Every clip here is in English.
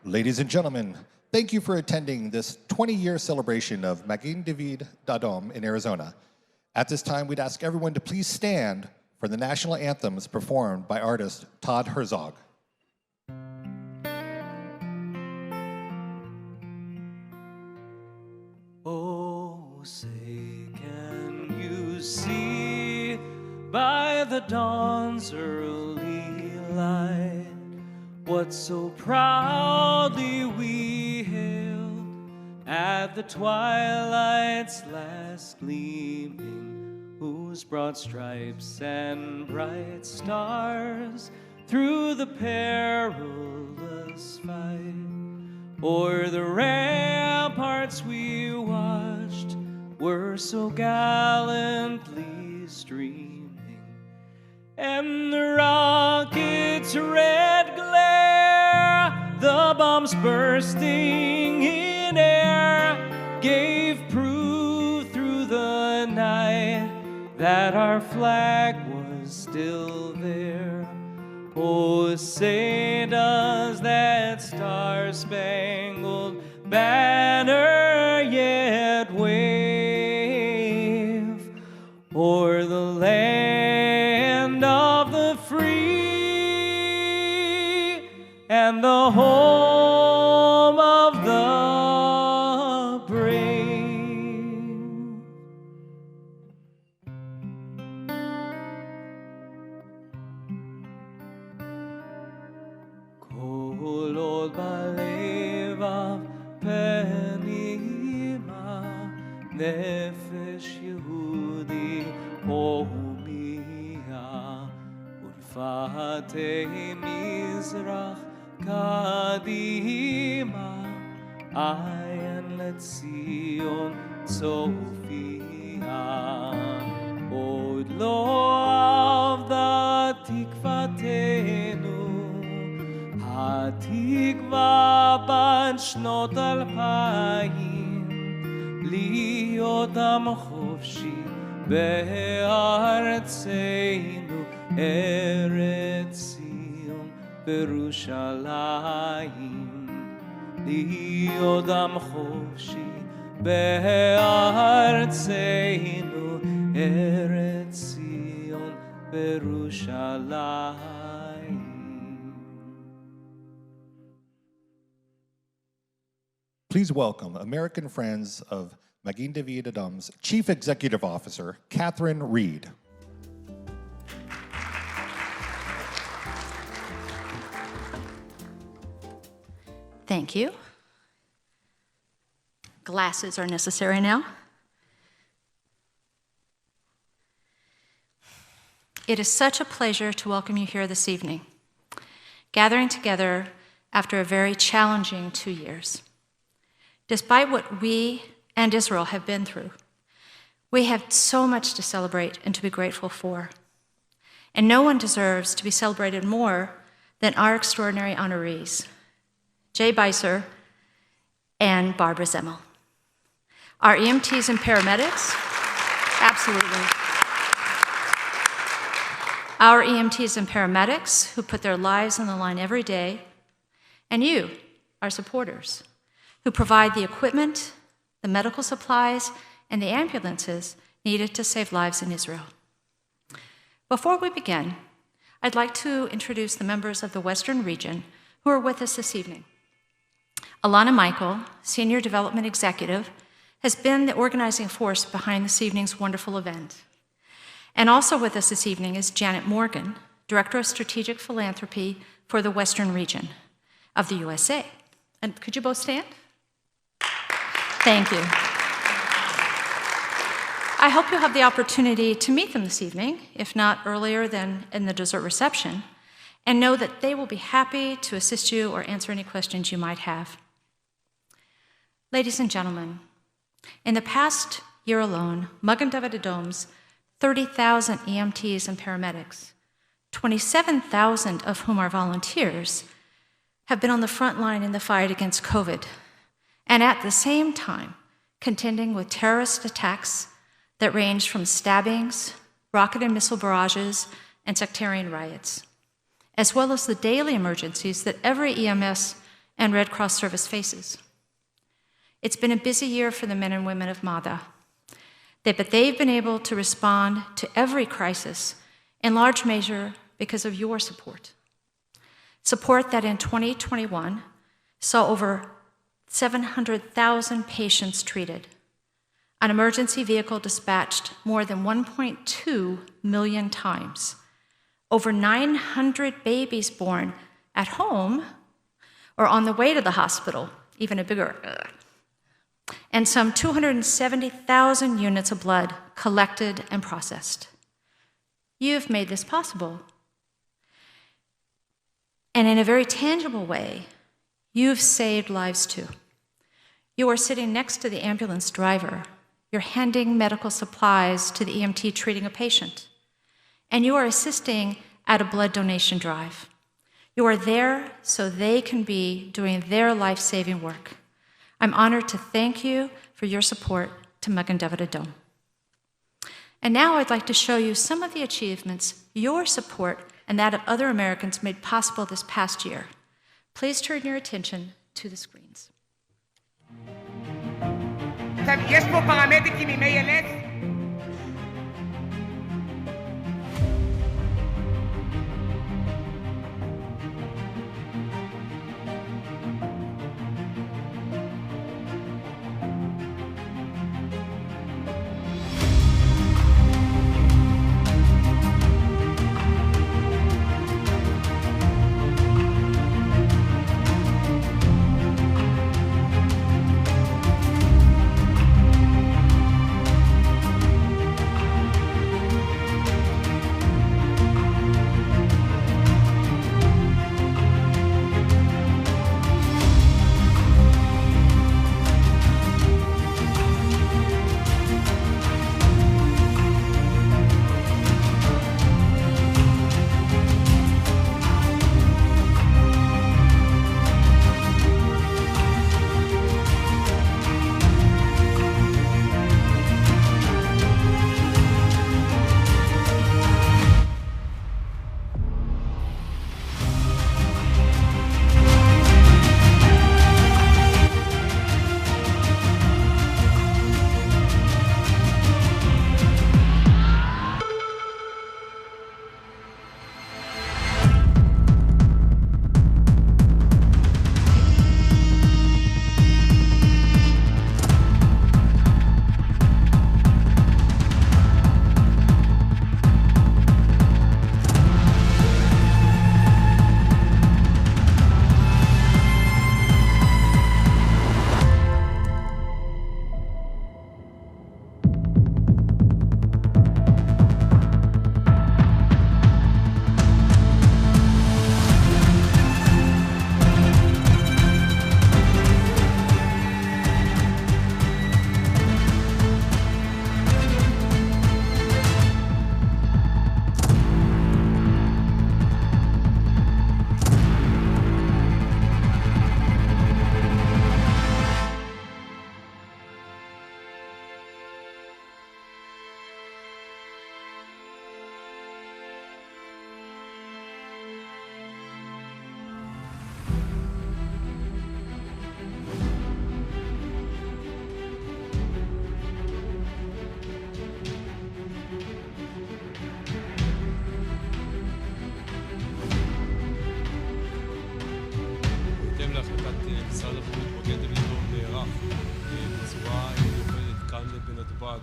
Ladies and gentlemen, thank you for attending this 20-year celebration of Magen Adom in Arizona. At this time, we'd ask everyone to please stand for the national anthems performed by artist Todd Herzog. Oh, say can you see by the dawn's early light what so proudly we hailed at the twilight's last gleaming, whose broad stripes and bright stars through the perilous fight o'er the ramparts we watched were so gallantly streaming, and the rocket's red glare, the bombs bursting in air, gave proof through the night that our flag was still there. Oh, say does that star-spangled banner yet wave o'er the land of the free and the home of the brave. Kol balevav penima nefesh Yehudi homiya ulfatei mizrach kadima ayan letzion Sophia od lo avda tikvatenu התקווה בת שנות 2000 להיות עם חופשי בארצנו ארץ ציון בירושלים להיות עם חופשי בארצנו ארץ ציון בירושלים. Please welcome American Friends of Magen Adom's Chief Executive Officer, Catherine Reed. Thank you. Glasses are necessary now. It is such a pleasure to welcome you here this evening, gathering together after a very challenging 2 years. Despite what we and Israel have been through, we have so much to celebrate and to be grateful for. And no one deserves to be celebrated more than our extraordinary honorees, Jay Beiser and Barbara Zemmel. Our EMTs and paramedics, absolutely. Our EMTs and paramedics who put their lives on the line every day, and you, our supporters, who provide the equipment, the medical supplies, and the ambulances needed to save lives in Israel. Before we begin, I'd like to introduce the members of the Western region who are with us this evening. Alana Michael, Senior Development Executive, has been the organizing force behind this evening's wonderful event. And also with us this evening is Janet Morgan, Director of Strategic Philanthropy for the Western region of the USA. And could you both stand? Thank you. I hope you'll have the opportunity to meet them this evening, if not earlier than in the dessert reception, and know that they will be happy to assist you or answer any questions you might have. Ladies and gentlemen, in the past year alone, Magen Adom's 30,000 EMTs and paramedics, 27,000 of whom are volunteers, have been on the front line in the fight against COVID, and at the same time, contending with terrorist attacks that range from stabbings, rocket and missile barrages, and sectarian riots, as well as the daily emergencies that every EMS and Red Cross service faces. It's been a busy year for the men and women of MADA, but they've been able to respond to every crisis in large measure because of your support. Support that in 2021 saw over 700,000 patients treated, an emergency vehicle dispatched more than 1.2 million times, over 900 babies born at home or on the way to the hospital, even a bigger, and some 270,000 units of blood collected and processed. You've made this possible. And in a very tangible way, you've saved lives too. You are sitting next to the ambulance driver. You're handing medical supplies to the EMT treating a patient. And you are assisting at a blood donation drive. You are there so they can be doing their life-saving work. I'm honored to thank you for your support to Magen Adom. And now I'd like to show you some of the achievements your support and that of other Americans made possible this past year. Please turn your attention to the screens. יש פה פרמדיקים עם ALS? משרד הבריאות מגן דוד אדום נערך בצורה מיוחדת כאן בנתב"ג.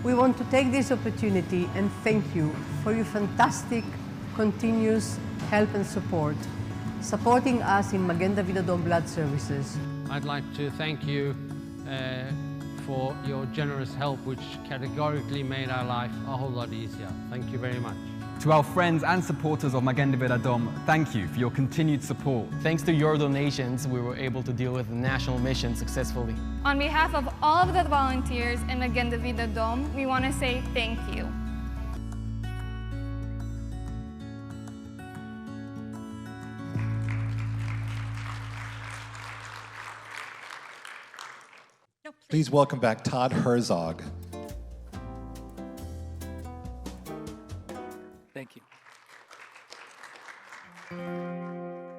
We want to take this opportunity and thank you for your fantastic continuous help and support, supporting us in Magen David Adom blood services. I'd like to thank you for your generous help, which categorically made our life a whole lot easier. Thank you very much. To our friends and supporters of Magen David Adom, thank you for your continued support. Thanks to your donations, we were able to deal with the national mission successfully. On behalf of all of the volunteers in Magen David Adom, we want to say thank you. Please welcome back Todd Herzog. Thank you.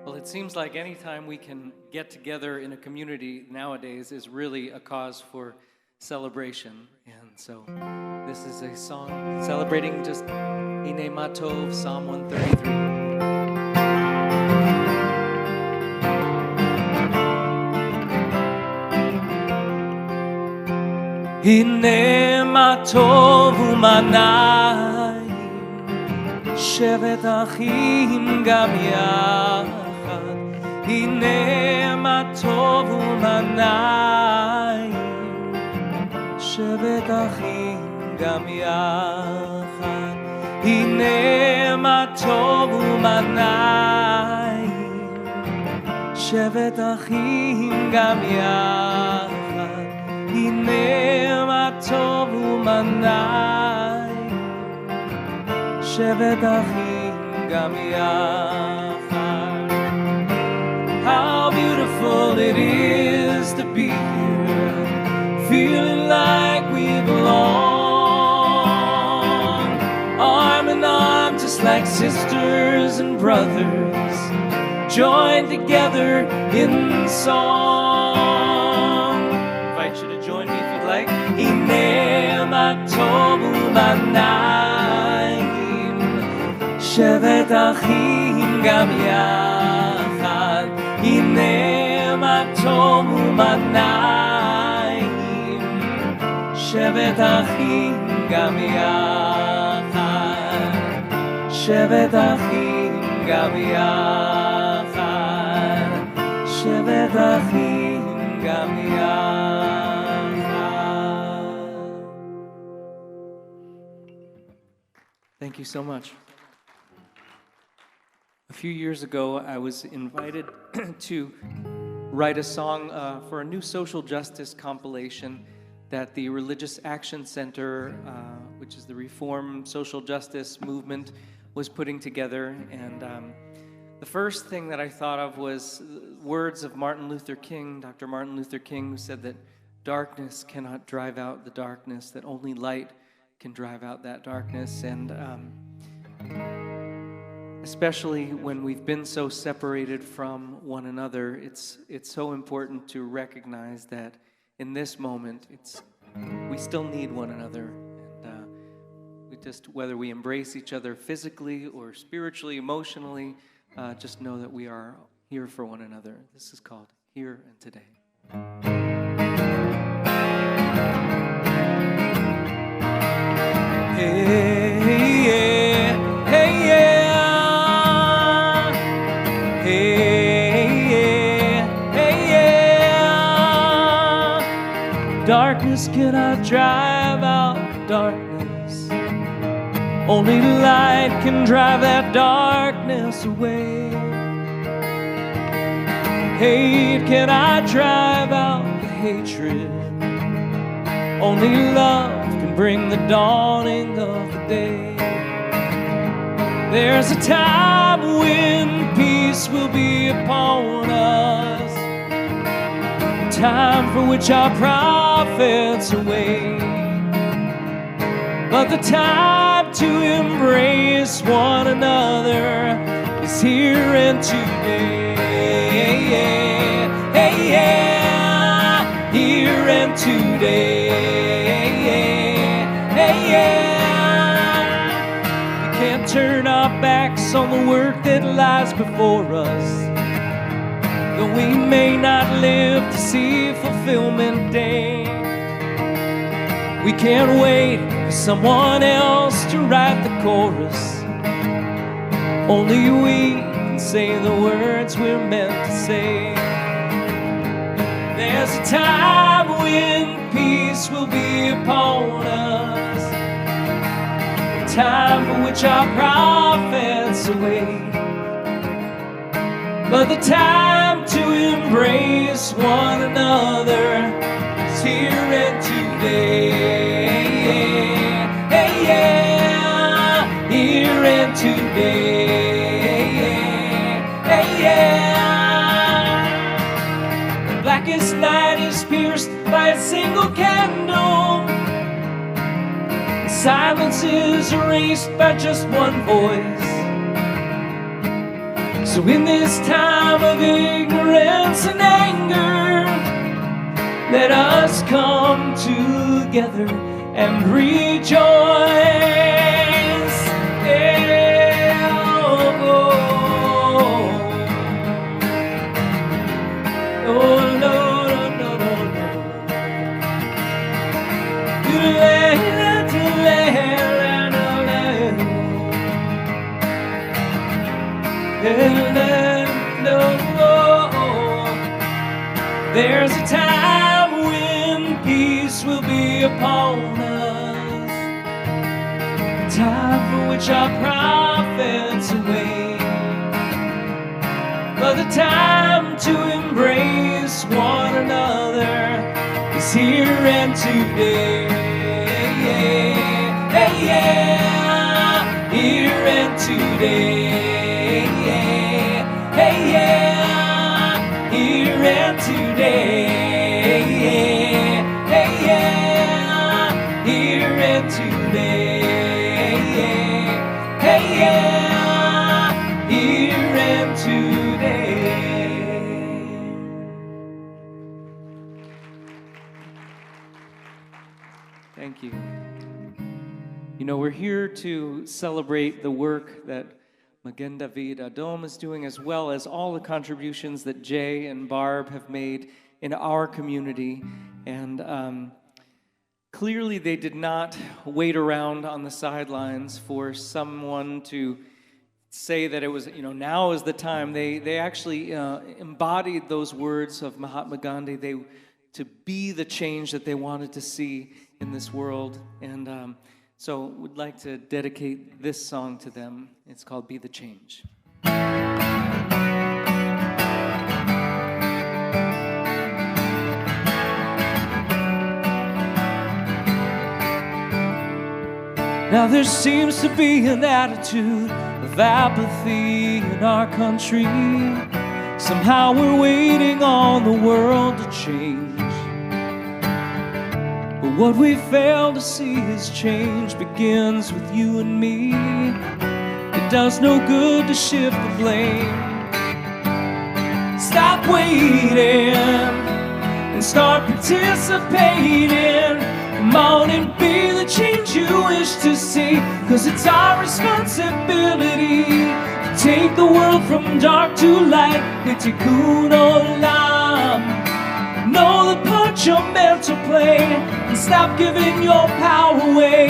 Well, it seems like any time we can get together in a community nowadays is really a cause for celebration. And so this is a song celebrating just Hine Ma Tov, Psalm 133. הנה מה טוב ומה נעים, שבת אחים גם יחד. הנה מה טוב ומה נעים, שבת אחים גם יחד. הנה מה טוב ומה נעים, שבת אחים גם יחד. הנה מה טוב ומה נעים, שבת אחים גם יחד. How beautiful it is to be here, feeling like we belong, arm in arm just like sisters and brothers, joined together in song. I invite you to join me if you'd like. הנה מה טוב ומה נעים, שבת אחים גם יחד. הנה מה טוב ומה נעים, שבת אחים גם יחד. שבת אחים גם יחד. שבת אחים גם יחד. Thank you so much. A few years ago, I was invited to write a song for a new social justice compilation that the Religious Action Center, which is the Reform Social Justice movement, was putting together. And the first thing that I thought of was words of Martin Luther King, Dr. Martin Luther King, who said that darkness cannot drive out the darkness, that only light can drive out that darkness. And especially when we've been so separated from one another, it's so important to recognize that in this moment, we still need one another. And we just, whether we embrace each other physically or spiritually, emotionally, just know that we are here for one another. This is called Here and Today. Hey, yeah, hey, yeah. Hey, yeah, hey, yeah. Darkness cannot drive out darkness. Only light can drive that darkness away. Hate cannot drive out the hatred. Only love can bring the dawning of the day. There's a time when peace will be upon us, a time for which our prophets await. But the time to embrace one another is here and today. Hey, yeah, here and today. Hey, yeah. We can't turn our backs on the work that lies before us, though we may not live to see fulfillment day. We can't wait someone else to write the chorus. Only we can say the words we're meant to say. There's a time when peace will be upon us, a time for which our prophets await. But the time to embrace one another is here and today. Hey, yeah, here and today. Hey, yeah. The blackest night is pierced by a single candle. Silence is erased by just one voice. So in this time of ignorance and anger, let us come together and rejoice. Yeah, oh, oh, oh, no, no, no, no, no. There's a time when peace will be upon us, a time for which our prophets await. But the time to embrace one another is here and today. Hey, yeah, here and today. Hey, yeah, here and today. Hey, yeah, here and today. Hey, yeah, here and today. Thank you. You know, we're here to celebrate the work that Magen David Adom is doing, as well as all the contributions that Jay and Barb have made in our community. And clearly they did not wait around on the sidelines for someone to say that it was, you know, now is the time. They actually embodied those words of Mahatma Gandhi, to be the change that they wanted to see in this world. And so we'd like to dedicate this song to them. It's called Be the Change. Now there seems to be an attitude of apathy in our country. Somehow we're waiting on the world to change. But what we fail to see is change begins with you and me. It does no good to shift the blame. Stop waiting and start participating. Come on and be the change you wish to see. 'Cause it's our responsibility to take the world from dark to light. Tikkun olam. Know the part you're meant to play, and stop giving your power away.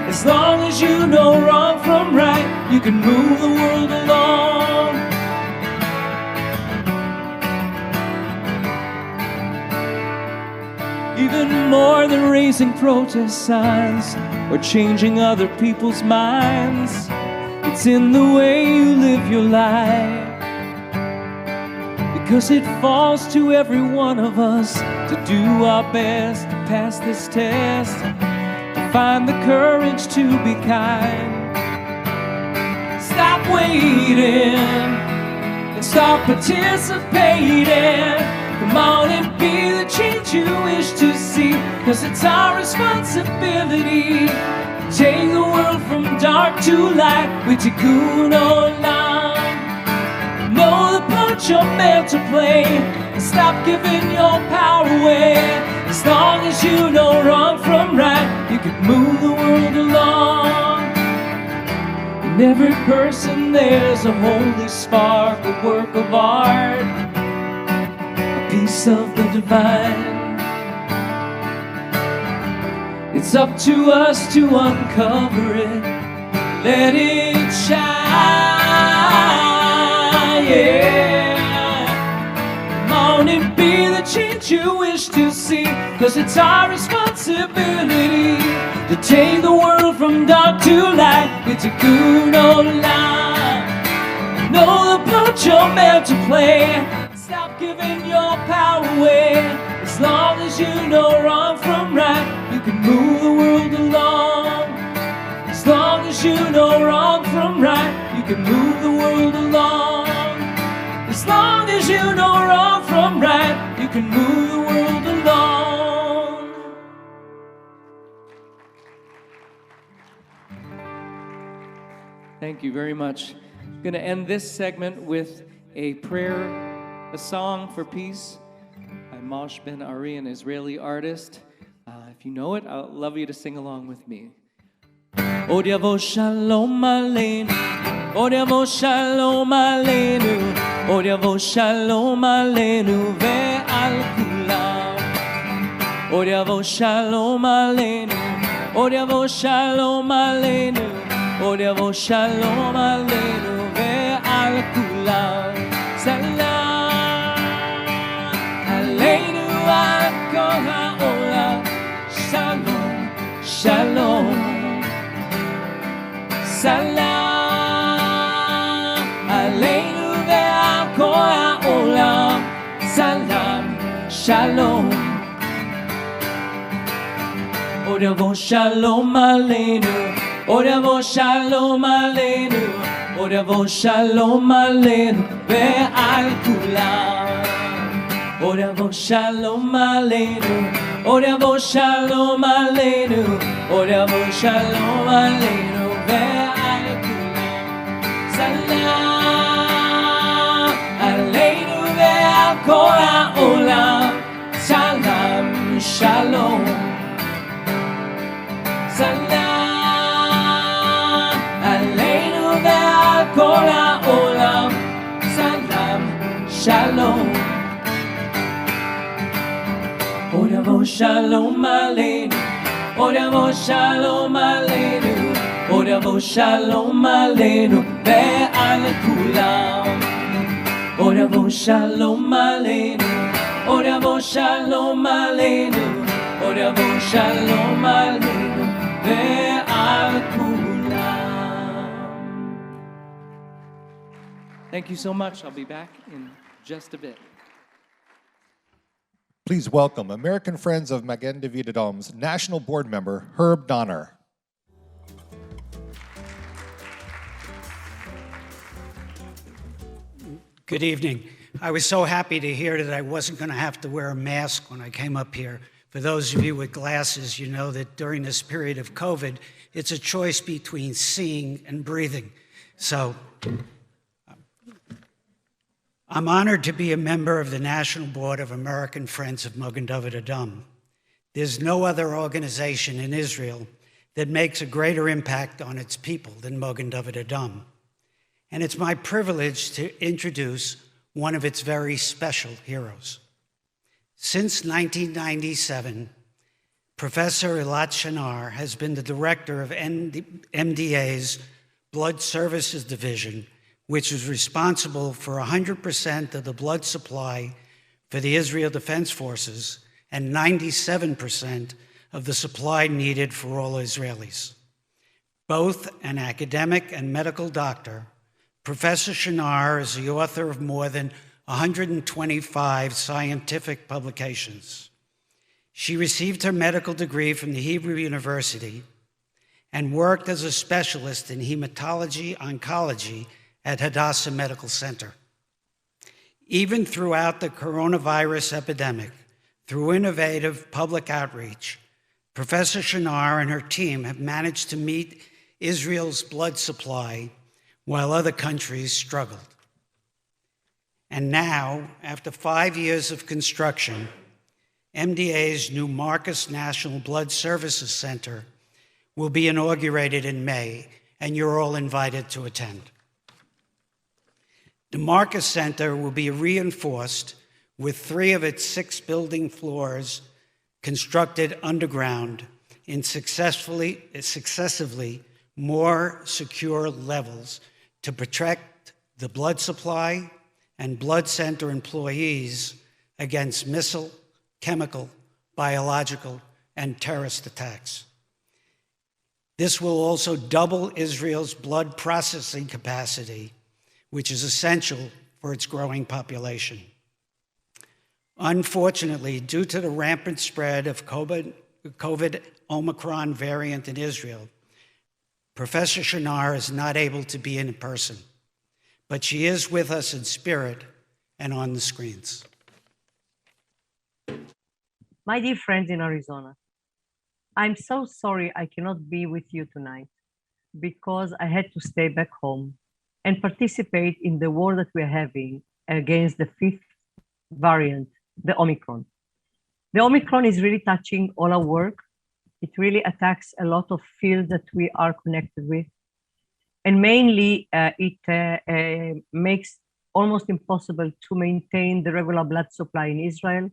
As long as you know wrong from right, you can move the world along. Even more than raising protest signs or changing other people's minds, it's in the way you live your life. Because it falls to every one of us to do our best to pass this test, to find the courage to be kind. Stop waiting and start participating. Come on and be the change you wish to see. 'Cause it's our responsibility to take the world from dark to light. With Tikkun olam. Know the part you're meant to play, and stop giving your power away. As long as you know wrong from right, you can move the world along. In every person there's a holy spark, a work of art, a piece of the divine. It's up to us to uncover it, let it shine, yeah. Come on and be the change you wish to see, 'cause it's our responsibility to take the world from dark to light. It's a good old life. Know the part you're meant to play. Stop giving your power away. As long as you know wrong from right, you can move the world along. As long as you know wrong from right, you can move the world along. As long as you know wrong from right, you can move the world along. Thank you very much. I'm going to end this segment with a prayer, a song for peace by Moshe Ben Ari, an Israeli artist. If you know it, I'd love you to sing along with me. Od yavo shalom aleinu, od yavo shalom aleinu, od yavo shalom aleinu ve'al kulam. Od yavo shalom aleinu, od yavo shalom aleinu, od yavo shalom aleinu ve'al kulam. Salam aleinu al kol ha'olam. Shalom, shalom. Salam aleinu ve'al kol ha'olam. Salam, shalom. Od yavo shalom aleinu, od yavo shalom aleinu, od yavo shalom aleinu ve'al kulam. Od yavo shalom aleinu, od yavo shalom aleinu, od yavo shalom aleinu ve'al kulam. Salam aleinu ve'al kol ha'olam. Salam, shalom. Salam aleinu ve'al kol ha'olam. Salam, shalom. Od yavo shalom aleinu, od yavo shalom aleinu, od yavo shalom aleinu ve'al kulam. Od yavo shalom aleinu, od yavo shalom aleinu, od yavo shalom aleinu ve'al kulam. Thank you so much. I'll be back in just a bit. Please welcome American Friends of Magen David Adom's National Board Member, Herb Donner. Good evening. I was so happy to hear that I wasn't going to have to wear a mask when I came up here. For those of you with glasses, you know that during this period of COVID, it's a choice between seeing and breathing. So I'm honored to be a member of the National Board of American Friends of Magen David Adom. There's no other organization in Israel that makes a greater impact on its people than Magen David Adom. And it's my privilege to introduce one of its very special heroes. Since 1997, Professor Ilat Shinar has been the director of MDA's Blood Services Division, which is responsible for 100% of the blood supply for the Israel Defense Forces and 97% of the supply needed for all Israelis. Both an academic and medical doctor, Professor Shinar is the author of more than 125 scientific publications. She received her medical degree from the Hebrew University and worked as a specialist in hematology-oncology at Hadassah Medical Center. Even throughout the coronavirus epidemic, through innovative public outreach, Professor Shinar and her team have managed to meet Israel's blood supply while other countries struggled. And now, after 5 years of construction, MDA's new Marcus National Blood Services Center will be inaugurated in May, and you're all invited to attend. The Marcus Center will be reinforced with 3 of its 6 building floors constructed underground in successively more secure levels to protect the blood supply and blood center employees against missile, chemical, biological, and terrorist attacks. This will also double Israel's blood processing capacity, which is essential for its growing population. Unfortunately, due to the rampant spread of COVID Omicron variant in Israel, Professor Shinar is not able to be in person, but she is with us in spirit and on the screens. My dear friends in Arizona, I'm so sorry I cannot be with you tonight because I had to stay back home and participate in the war that we're having against the fifth variant, the Omicron. The Omicron is really touching all our work. It really attacks a lot of fields that we are connected with. And mainly, it makes almost impossible to maintain the regular blood supply in Israel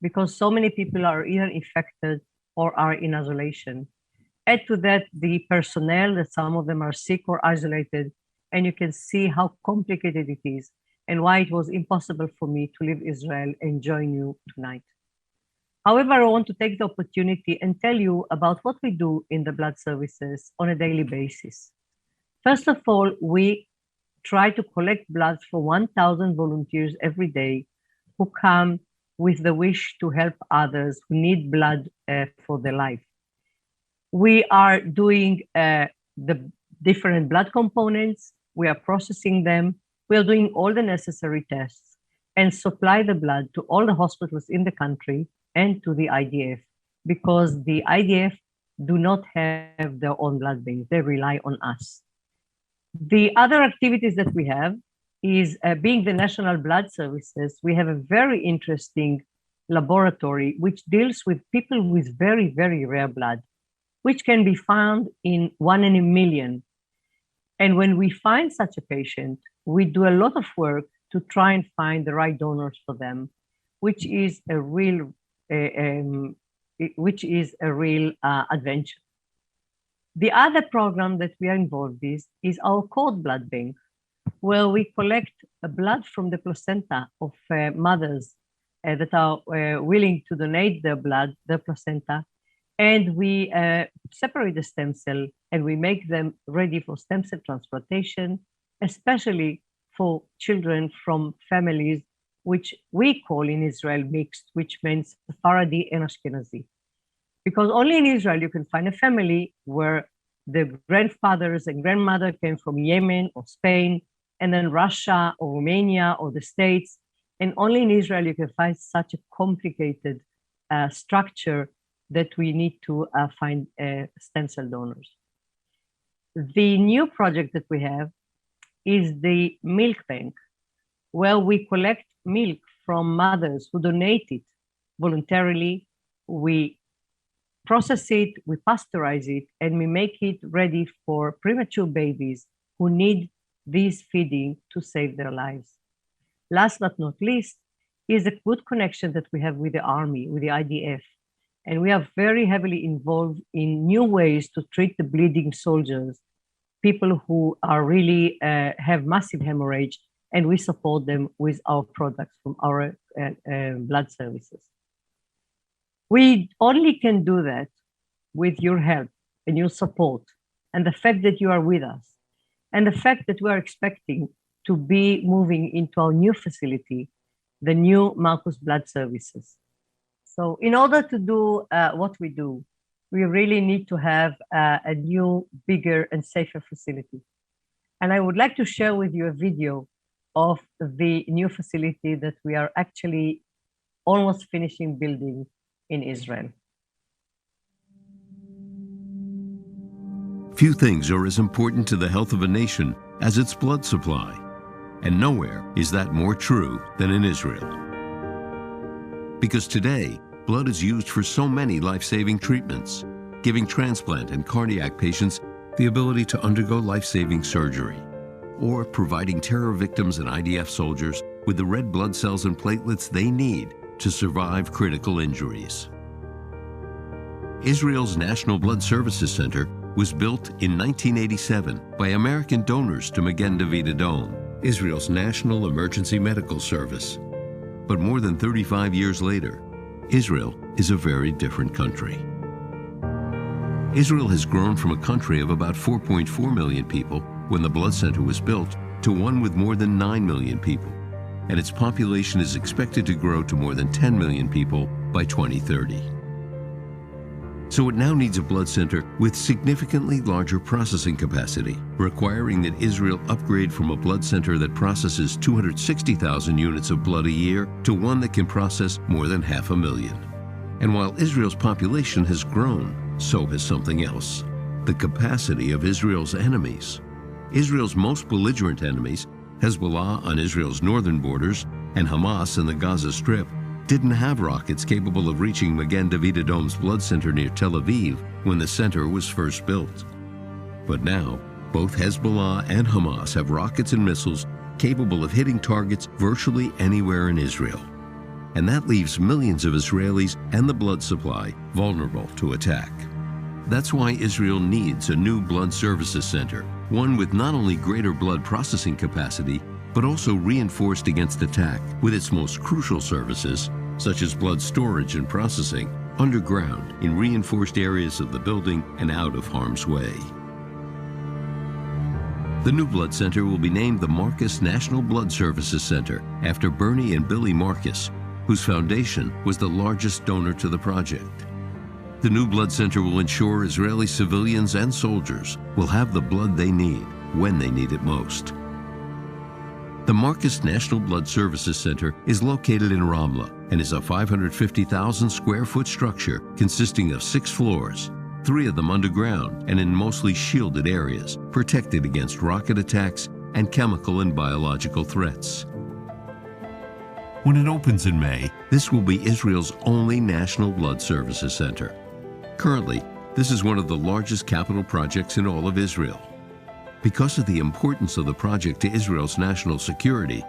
because so many people are either infected or are in isolation. Add to that the personnel, that some of them are sick or isolated, and you can see how complicated it is and why it was impossible for me to leave Israel and join you tonight. However, I want to take the opportunity and tell you about what we do in the blood services on a daily basis. First of all, we try to collect blood for 1,000 volunteers every day who come with the wish to help others who need blood for their life. We are doing the different blood components. We are processing them. We are doing all the necessary tests and supply the blood to all the hospitals in the country and to the IDF, because the IDF do not have their own blood bank. They rely on us. The other activities that we have is being the National Blood Services, we have a very interesting laboratory which deals with people with very, very rare blood, which can be found in 1 in a million. And when we find such a patient, we do a lot of work to try and find the right donors for them, which is a real adventure. The other program that we are involved in is our cord blood bank, where we collect blood from the placenta of mothers that are willing to donate their blood, their placenta, and we separate the stem cell and we make them ready for stem cell transplantation, especially for children from families which we call in Israel mixed, which means Sephardi and Ashkenazi. Because only in Israel you can find a family where the grandfathers and grandmother came from Yemen or Spain, and then Russia or Romania or the States. And only in Israel you can find such a complicated structure that we need to find stem cell donors. The new project that we have is the milk bank, where we collect milk from mothers who donate it voluntarily. We process it, we pasteurize it, and we make it ready for premature babies who need this feeding to save their lives. Last but not least is a good connection that we have with the Army, with the IDF. And we are very heavily involved in new ways to treat the bleeding soldiers, people who are really have massive hemorrhage, and we support them with our products from our blood services. We only can do that with your help and your support, and the fact that you are with us, and the fact that we are expecting to be moving into our new facility, the new Marcus Blood Services. So in order to do what we do, we really need to have a new, bigger, and safer facility. And I would like to share with you a video of the new facility that we are actually almost finishing building in Israel. Few things are as important to the health of a nation as its blood supply, and nowhere is that more true than in Israel. Because today, blood is used for so many life-saving treatments, giving transplant and cardiac patients the ability to undergo life-saving surgery, or providing terror victims and IDF soldiers with the red blood cells and platelets they need to survive critical injuries. Israel's National Blood Services Center was built in 1987 by American donors to Magen David Adom, Israel's national emergency medical service. But more than 35 years later, Israel is a very different country. Israel has grown from a country of about 4.4 million people when the blood center was built to one with more than 9 million people, and its population is expected to grow to more than 10 million people by 2030. So it now needs a blood center with significantly larger processing capacity, requiring that Israel upgrade from a blood center that processes 260,000 units of blood a year to one that can process more than 500,000. And while Israel's population has grown, so has something else: the capacity of Israel's enemies. Israel's most belligerent enemies, Hezbollah on Israel's northern borders and Hamas in the Gaza Strip, didn't have rockets capable of reaching Magen David Adom's blood center near Tel Aviv when the center was first built. But now, both Hezbollah and Hamas have rockets and missiles capable of hitting targets virtually anywhere in Israel. And that leaves millions of Israelis and the blood supply vulnerable to attack. That's why Israel needs a new blood services center, one with not only greater blood processing capacity, but also reinforced against attack with its most crucial services, such as blood storage and processing, underground in reinforced areas of the building and out of harm's way. The new blood center will be named the Marcus National Blood Services Center after Bernie and Billy Marcus, whose foundation was the largest donor to the project. The new blood center will ensure Israeli civilians and soldiers will have the blood they need when they need it most. The Marcus National Blood Services Center is located in Ramla and is a 550,000 square foot structure consisting of 6 floors, 3 of them underground and in mostly shielded areas, protected against rocket attacks and chemical and biological threats. When it opens in May, this will be Israel's only National Blood Services Center. Currently, this is one of the largest capital projects in all of Israel. Because of the importance of the project to Israel's national security,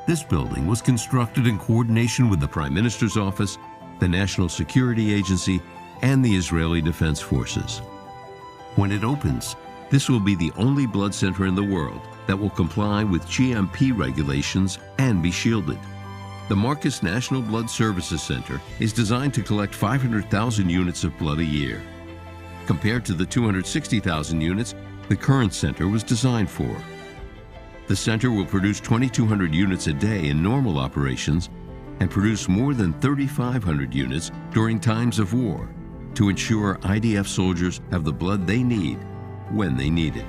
this building was constructed in coordination with the Prime Minister's Office, the National Security Agency, and the Israeli Defense Forces. When it opens, this will be the only blood center in the world that will comply with GMP regulations and be shielded. The Marcus National Blood Services Center is designed to collect 500,000 units of blood a year, compared to the 260,000 units the current center was designed for. The center will produce 2,200 units a day in normal operations and produce more than 3,500 units during times of war to ensure IDF soldiers have the blood they need when they need it.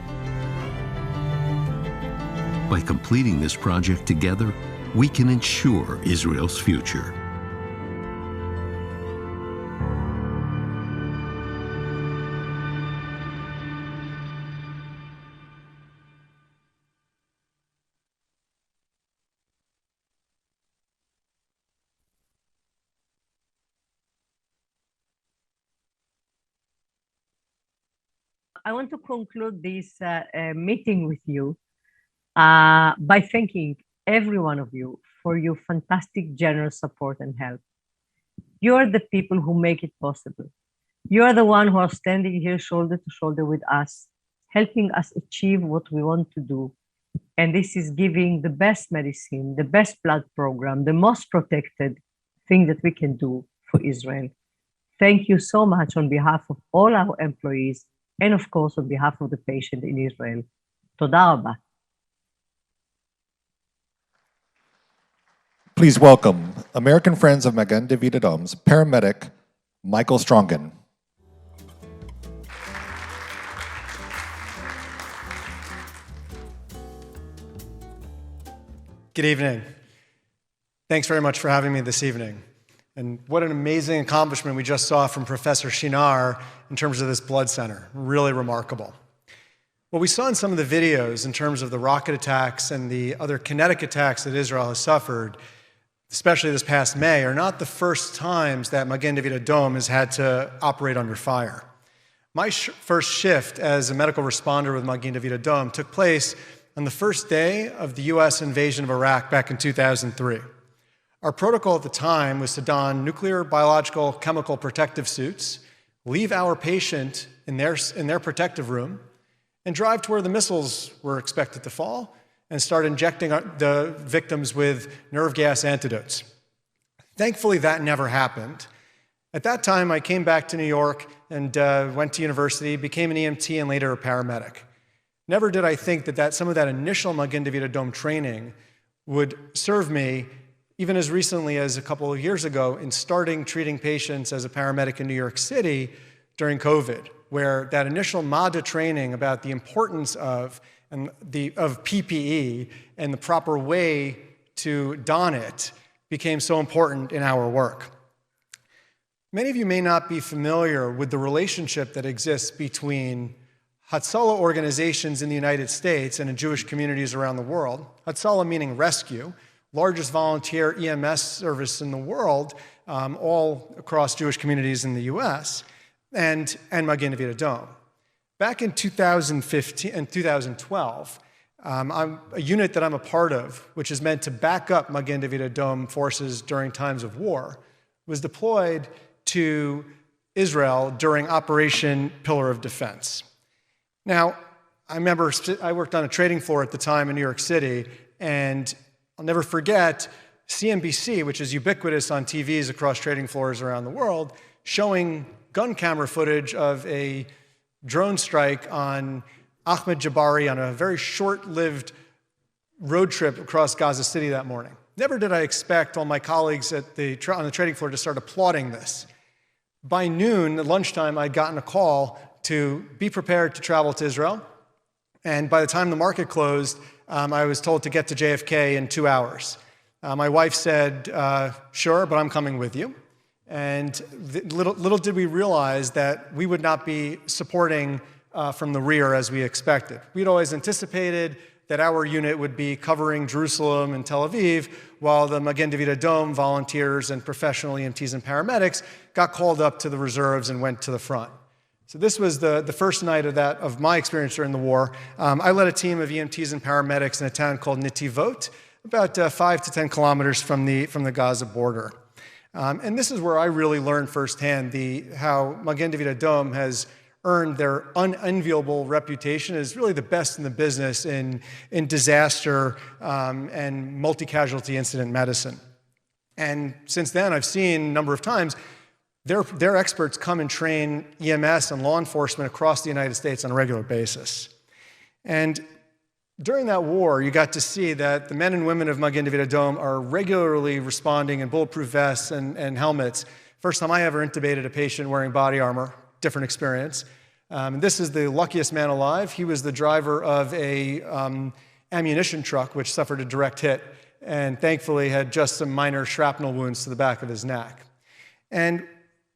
By completing this project together, we can ensure Israel's future. I want to conclude this meeting with you by thanking every one of you for your fantastic, generous support and help. You are the people who make it possible. You are the one who are standing here shoulder to shoulder with us, helping us achieve what we want to do. And this is giving the best medicine, the best blood program, the most protected thing that we can do for Israel. Thank you so much on behalf of all our employees, and of course, on behalf of the patient in Israel. Toda rabba. Please welcome American Friends of Magen David Adom's paramedic, Michael Strongen. Good evening. Thanks very much for having me this evening. And what an amazing accomplishment we just saw from Professor Shinar in terms of this blood center. Really remarkable. What we saw in some of the videos in terms of the rocket attacks and the other kinetic attacks that Israel has suffered, especially this past May, are not the first times that Magen David Adom has had to operate under fire. My first shift as a medical responder with Magen David Adom took place on the first day of the US invasion of Iraq back in 2003. Our protocol at the time was to don nuclear, biological, chemical protective suits. leave our patient in their protective room, and drive to where the missiles were expected to fall and start injecting the victims with nerve gas antidotes. Thankfully, that never happened. At that time, I came back to New York and went to university, became an EMT, and later a paramedic. Never did I think that some of that initial Magen David Adom training would serve me, even as recently as a couple of years ago, in starting treating patients as a paramedic in New York City during COVID, where that initial MADA training about the importance of PPE and the proper way to don it became so important in our work. Many of you may not be familiar with the relationship that exists between Hatzalah organizations in the United States and in Jewish communities around the world. Hatzalah meaning rescue, largest volunteer EMS service in the world, all across Jewish communities in the US, and Magen David Adom. Back in 2015 and 2012, a unit that I'm a part of, which is meant to back up Magen David Adom forces during times of war, was deployed to Israel during Operation Pillar of Defense. Now, I remember I worked on a trading floor at the time in New York City, and I'll never forget CNBC, which is ubiquitous on TVs across trading floors around the world, showing gun camera footage of a drone strike on Ahmed Jabari on a very short-lived road trip across Gaza City that morning. Never did I expect all my colleagues on the trading floor to start applauding this. By noon, at lunchtime, I'd gotten a call to be prepared to travel to Israel. And by the time the market closed, I was told to get to JFK in 2 hours. My wife said, sure, but I'm coming with you. And little did we realize that we would not be supporting from the rear as we expected. We'd always anticipated that our unit would be covering Jerusalem and Tel Aviv, while the Magen David Adom volunteers and professional EMTs and paramedics got called up to the reserves and went to the front. So this was the first night of my experience during the war. I led a team of EMTs and paramedics in a town called Netivot, about 5 to 10 kilometers from the Gaza border. And this is where I really learned firsthand how Magen David Adom has earned their unenviable reputation as really the best in the business in disaster and multi-casualty incident medicine. And since then, I've seen a number of times their experts come and train EMS and law enforcement across the United States on a regular basis. And during that war, you got to see that the men and women of Magen David Adom are regularly responding in bulletproof vests and helmets. First time I ever intubated a patient wearing body armor, different experience. This is the luckiest man alive. He was the driver of a ammunition truck, which suffered a direct hit, and thankfully had just some minor shrapnel wounds to the back of his neck. And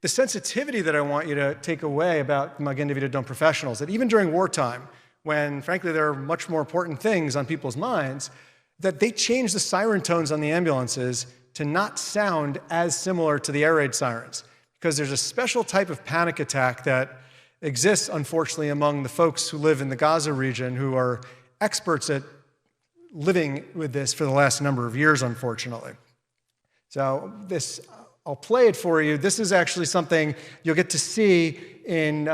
the sensitivity that I want you to take away about Magen David Adom professionals, that even during wartime, when, frankly, there are much more important things on people's minds, that they change the siren tones on the ambulances to not sound as similar to the air raid sirens, because there's a special type of panic attack that exists, unfortunately, among the folks who live in the Gaza region who are experts at living with this for the last number of years, unfortunately. So I'll play it for you. This is actually something you'll get to see in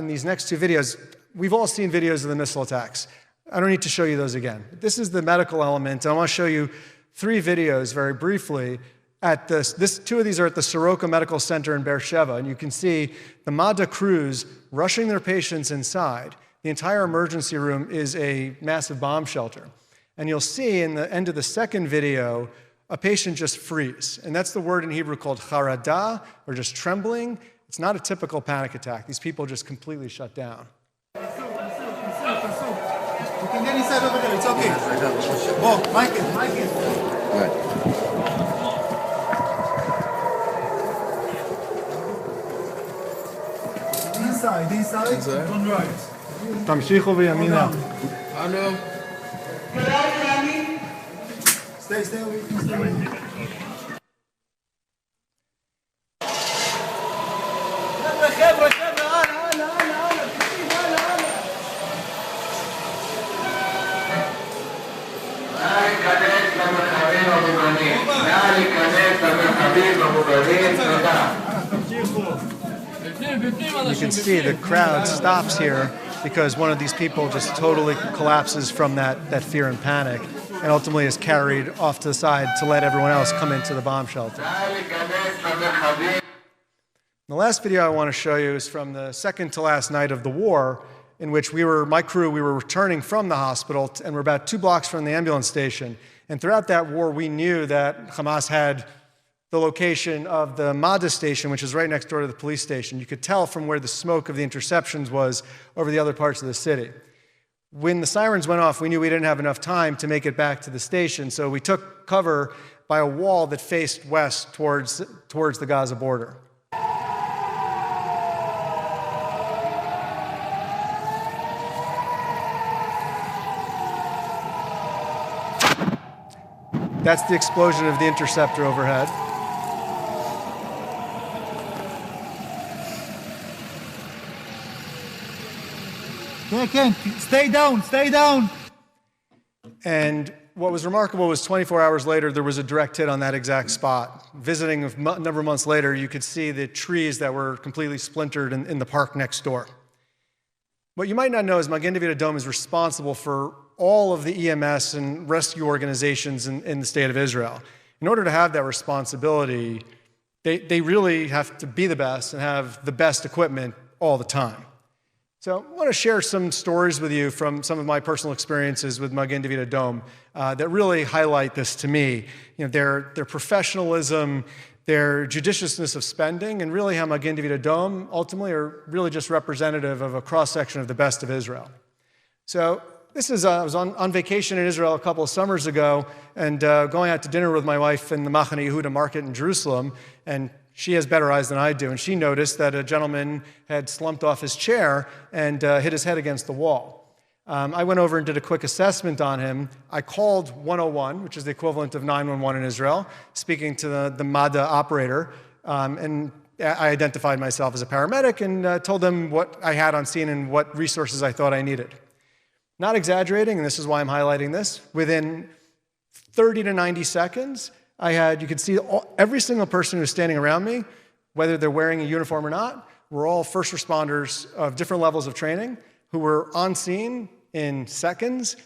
these next two videos. We've all seen videos of the missile attacks. I don't need to show you those again. This is the medical element. I want to show you 3 videos very briefly. Two of these are at the Soroka Medical Center in Beersheba, and you can see the MADA crews rushing their patients inside. The entire emergency room is a massive bomb shelter. And you'll see in the end of the second video, a patient just freeze. And that's the word in Hebrew called charada, or just trembling. It's not a typical panic attack. These people just completely shut down. You can get inside over there, it's okay. Whoa, Michael. Right. Inside, don't right. תמשיכו בימינה. Hello. Stay with me, stay with me. חבר'ה, נא להיכנס למרחבים המוגנים, תודה. You can see the crowd stops here because one of these people just totally collapses from that fear and panic, and ultimately is carried off to the side to let everyone else come into the bomb shelter. The last video I want to show you is from the second to last night of the war, in which my crew, we were returning from the hospital, and we're about 2 blocks from the ambulance station. And throughout that war, we knew that Hamas had the location of the Magen station, which is right next door to the police station. You could tell from where the smoke of the interceptions was over the other parts of the city. When the sirens went off, we knew we didn't have enough time to make it back to the station, so we took cover by a wall that faced west towards the Gaza border. That's the explosion of the interceptor overhead. Ken, stay down, stay down. And what was remarkable was 24 hours later, there was a direct hit on that exact spot. Visiting a number of months later, you could see the trees that were completely splintered in the park next door. What you might not know is Magen David Adom is responsible for all of the EMS and rescue organizations in the state of Israel. In order to have that responsibility, they really have to be the best and have the best equipment all the time. So I want to share some stories with you from some of my personal experiences with Magen David Adom that really highlight this to me. Their professionalism, their judiciousness of spending, and really how Magen David Adom ultimately are really just representative of a cross-section of the best of Israel. So this is, I was on vacation in Israel a couple of summers ago and going out to dinner with my wife in the Machane Yehuda market in Jerusalem, and she has better eyes than I do, and she noticed that a gentleman had slumped off his chair and hit his head against the wall. I went over and did a quick assessment on him. I called 101, which is the equivalent of 911 in Israel, speaking to the MADA operator, and I identified myself as a paramedic and told them what I had on scene and what resources I thought I needed. Not exaggerating, and this is why I'm highlighting this, within 30 to 90 seconds, you could see every single person who was standing around me, whether they're wearing a uniform or not, were all first responders of different levels of training who were on scene in seconds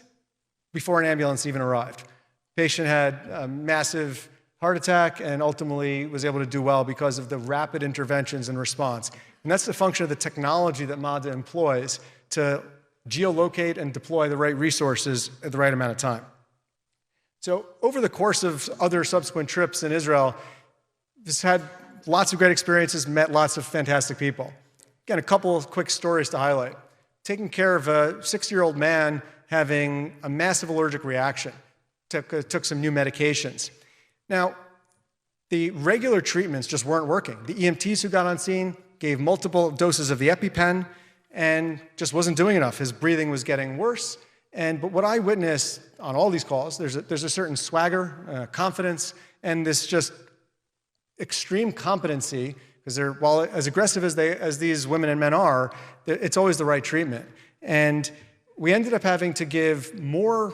before an ambulance even arrived. Patient had a massive heart attack and ultimately was able to do well because of the rapid interventions and response. And that's the function of the technology that MADA employs to geolocate and deploy the right resources at the right amount of time. So over the course of other subsequent trips in Israel, just had lots of great experiences, met lots of fantastic people. Again, a couple of quick stories to highlight. Taking care of a 60-year-old man having a massive allergic reaction, took some new medications. Now, the regular treatments just weren't working. The EMTs who got on scene gave multiple doses of the EpiPen and just wasn't doing enough. His breathing was getting worse. But what I witnessed on all these calls, there's a certain swagger, confidence, and this just extreme competency, because while as aggressive as these women and men are, it's always the right treatment. And we ended up having to give more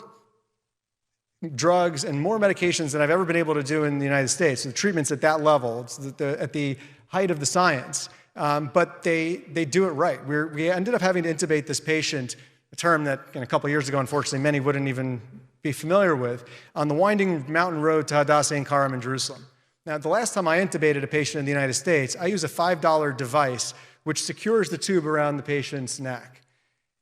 drugs and more medications than I've ever been able to do in the United States. So the treatment's at that level, it's at the height of the science. But they do it right. We ended up having to intubate this patient, a term that a couple of years ago, unfortunately, many wouldn't even be familiar with, on the winding mountain road to Hadassah Ein Karam in Jerusalem. Now, the last time I intubated a patient in the United States, I use a $5 device which secures the tube around the patient's neck.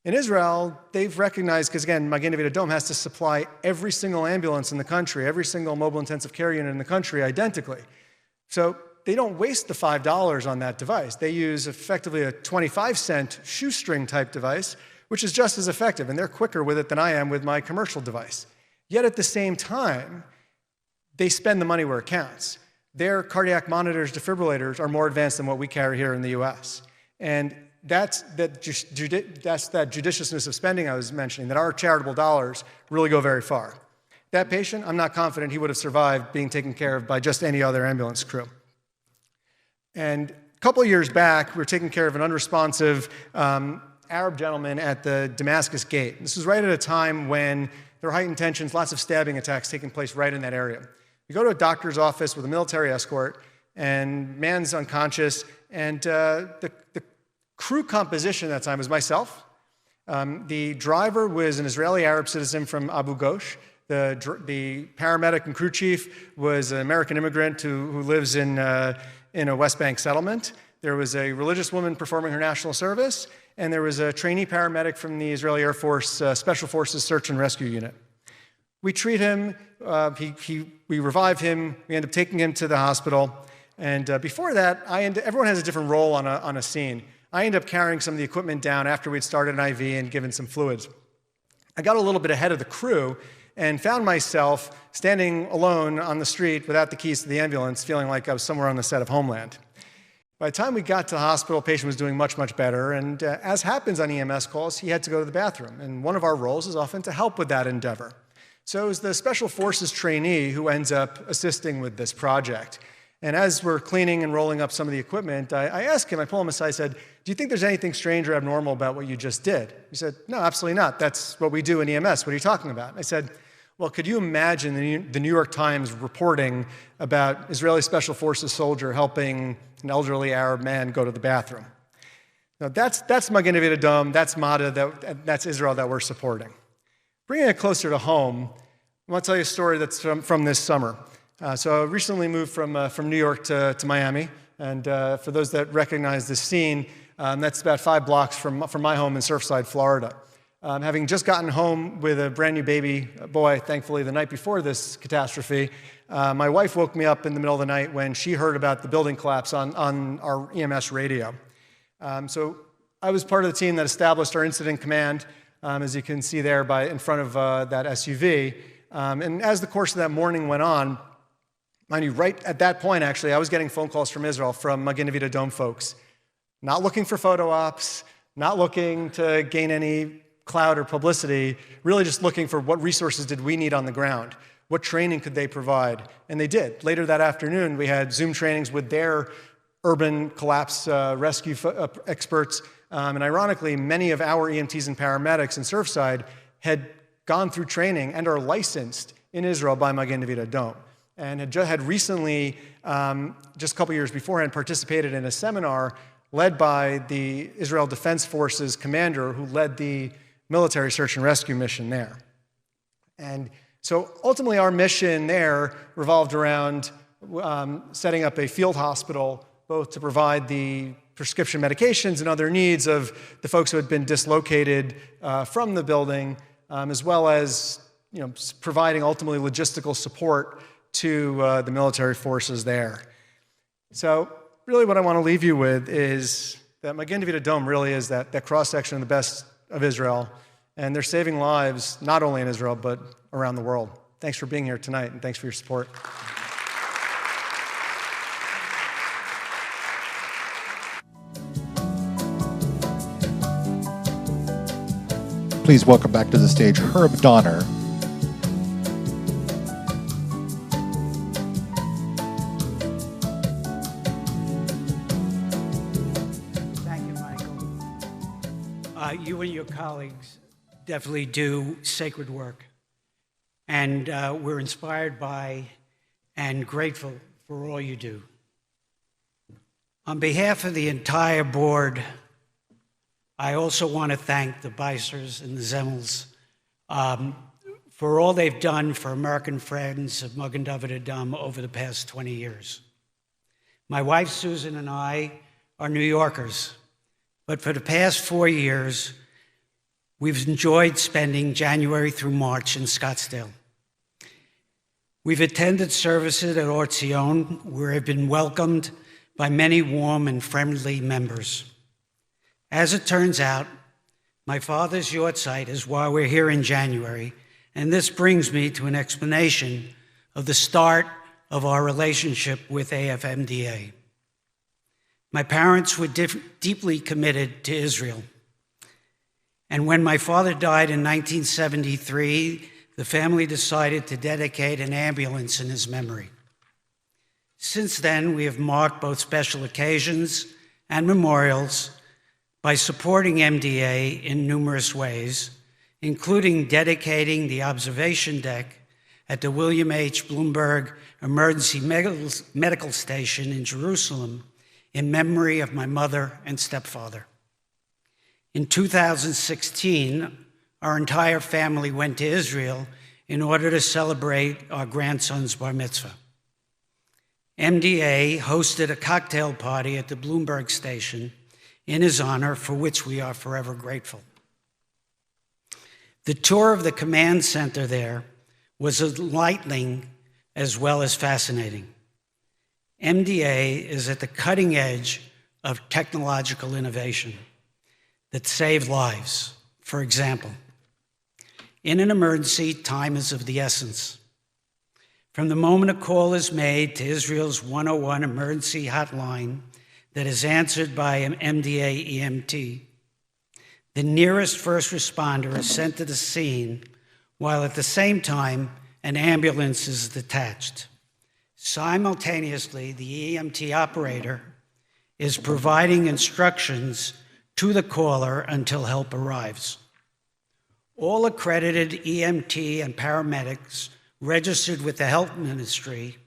In Israel, they've recognized, because again, Magen David Adom has to supply every single ambulance in the country, every single mobile intensive care unit in the country identically. So they don't waste the $5 on that device. They use effectively a 25-cent shoestring type device, which is just as effective, and they're quicker with it than I am with my commercial device. Yet at the same time, they spend the money where it counts. Their cardiac monitors, defibrillators, are more advanced than what we carry here in the US. And that's that judiciousness of spending I was mentioning, that our charitable dollars really go very far. That patient, I'm not confident he would have survived being taken care of by just any other ambulance crew. And a couple of years back, we were taking care of an unresponsive Arab gentleman at the Damascus Gate. This was right at a time when there were heightened tensions, lots of stabbing attacks taking place right in that area. We go to a doctor's office with a military escort, and man's unconscious, And the crew composition at that time was myself. The driver was an Israeli-Arab citizen from Abu Ghosh. The paramedic and crew chief was an American immigrant who lives in a West Bank settlement. There was a religious woman performing her national service, and there was a trainee paramedic from the Israeli Air Force Special Forces Search and Rescue Unit. We treat him, we revive him, we end up taking him to the hospital, and before that, everyone has a different role on a scene. I end up carrying some of the equipment down after we'd started an IV and given some fluids. I got a little bit ahead of the crew and found myself standing alone on the street without the keys to the ambulance, feeling like I was somewhere on the set of Homeland. By the time we got to the hospital, the patient was doing much, much better, and as happens on EMS calls, he had to go to the bathroom, and one of our roles is often to help with that endeavor. So it was the Special Forces trainee who ends up assisting with this project. And as we're cleaning and rolling up some of the equipment, I asked him, I pulled him aside, I said, do you think there's anything strange or abnormal about what you just did? He said, no, absolutely not. That's what we do in EMS. What are you talking about? I said, well, could you imagine the New York Times reporting about Israeli Special Forces soldier helping an elderly Arab man go to the bathroom? Now, that's Magen David Adom, that's MADA, that's Israel that we're supporting. Bringing it closer to home, I want to tell you a story that's from this summer. So I recently moved from New York to Miami, and for those that recognize this scene, that's about 5 blocks from my home in Surfside, Florida. Having just gotten home with a brand new baby boy, thankfully, the night before this catastrophe, my wife woke me up in the middle of the night when she heard about the building collapse on our EMS radio. So I was part of the team that established our incident command, as you can see there in front of that SUV. And as the course of that morning went on, mind you, right at that point, actually, I was getting phone calls from Israel, from Magen David Adom folks, not looking for photo ops, not looking to gain any clout or publicity, really just looking for what resources did we need on the ground, what training could they provide, and they did. Later that afternoon, we had Zoom trainings with their urban collapse rescue experts, and ironically, many of our EMTs and paramedics in Surfside had gone through training and are licensed in Israel by Magen David Adom, and had recently, just a couple years beforehand, participated in a seminar led by the Israel Defense Forces commander who led the military search and rescue mission there. And so ultimately our mission there revolved around setting up a field hospital, both to provide the prescription medications and other needs of the folks who had been dislocated from the building, as well as providing ultimately logistical support to the military forces there. So really what I want to leave you with is that Magen David Adom really is that cross-section of the best of Israel, and they're saving lives not only in Israel but around the world. Thanks for being here tonight, and thanks for your support. Please welcome back to the stage Herb Donner. You and your colleagues definitely do sacred work, and we're inspired by and grateful for all you do. On behalf of the entire board, I also want to thank the Beisers and the Zemmels for all they've done for American Friends of Magen David Adom over the past 20 years. My wife, Susan, and I are New Yorkers, but for the past 4 years, we've enjoyed spending January through March in Scottsdale. We've attended services at Or Zion, where I've been welcomed by many warm and friendly members. As it turns out, my father's yahrzeit is why we're here in January, and this brings me to an explanation of the start of our relationship with AFMDA. My parents were deeply committed to Israel. And when my father died in 1973, the family decided to dedicate an ambulance in his memory. Since then, we have marked both special occasions and memorials by supporting MDA in numerous ways, including dedicating the observation deck at the William H. Bloomberg Emergency Medical Station in Jerusalem in memory of my mother and stepfather. In 2016, our entire family went to Israel in order to celebrate our grandson's bar mitzvah. MDA hosted a cocktail party at the Bloomberg station in his honor, for which we are forever grateful. The tour of the command center there was enlightening as well as fascinating. MDA is at the cutting edge of technological innovation that save lives. For example, in an emergency, time is of the essence. From the moment a call is made to Israel's 101 emergency hotline that is answered by an MDA EMT, the nearest first responder is sent to the scene, while at the same time, an ambulance is detached. Simultaneously, the EMT operator is providing instructions to the caller until help arrives. All accredited EMT and paramedics registered with the Health Ministry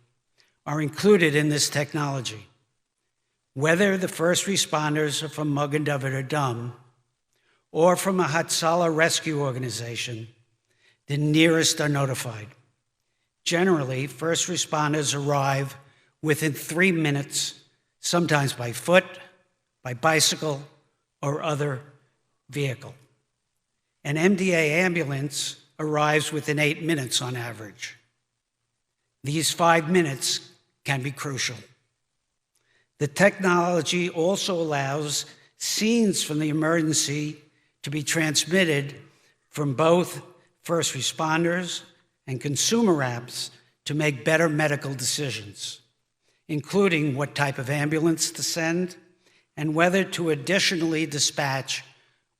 are included in this technology. Whether the first responders are from Magen Adom or from a Hatzalah rescue organization, the nearest are notified. Generally, first responders arrive within 3 minutes, sometimes by foot, by bicycle, or other vehicle. An MDA ambulance arrives within 8 minutes on average. These 5 minutes can be crucial. The technology also allows scenes from the emergency to be transmitted from both first responders and consumer apps to make better medical decisions, including what type of ambulance to send and whether to additionally dispatch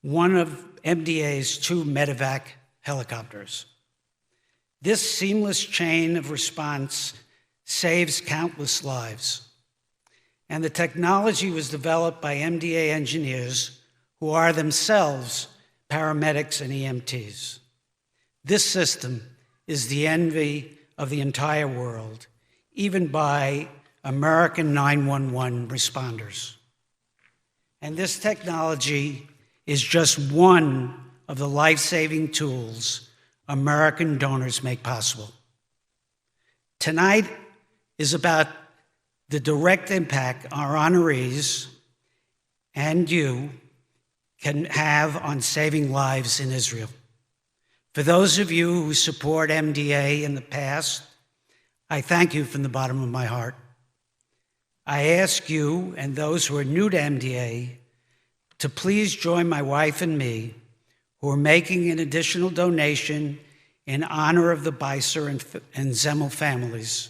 one of MDA's 2 medevac helicopters. This seamless chain of response saves countless lives. And the technology was developed by MDA engineers who are themselves paramedics and EMTs. This system is the envy of the entire world, even by American 911 responders. And this technology is just one of the life-saving tools American donors make possible. Tonight is about the direct impact our honorees and you can have on saving lives in Israel. For those of you who support MDA in the past, I thank you from the bottom of my heart. I ask you and those who are new to MDA to please join my wife and me, who are making an additional donation in honor of the Beiser and Zemmel families.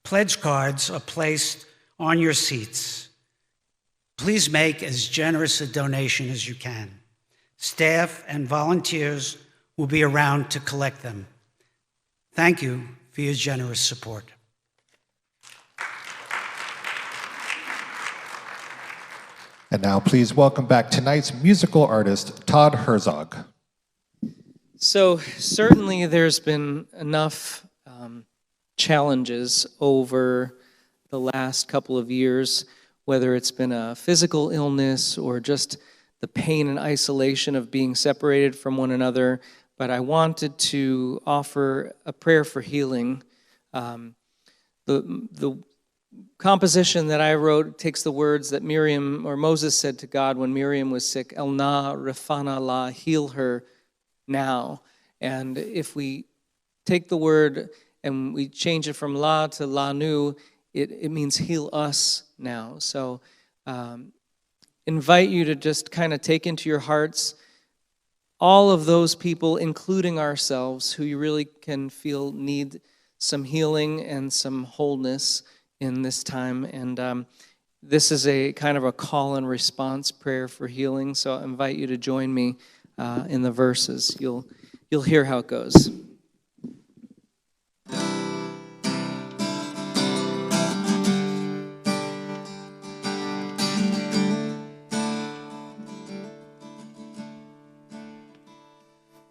Pledge cards are placed on your seats. Please make as generous a donation as you can. Staff and volunteers will be around to collect them. Thank you for your generous support. And now please welcome back tonight's musical artist, Todd Herzog. So certainly there's been enough challenges over the last couple of years, whether it's been a physical illness or just the pain and isolation of being separated from one another. But I wanted to offer a prayer for healing. The composition that I wrote takes the words that Miriam or Moses said to God when Miriam was sick, El na refana la, heal her now. And if we take the word and we change it from la to lanu, it means heal us now. So invite you to just kind of take into your hearts all of those people, including ourselves, who you really can feel need some healing and some wholeness in this time. And this is a kind of a call and response prayer for healing. So I invite you to join me in the verses. You'll hear how it goes.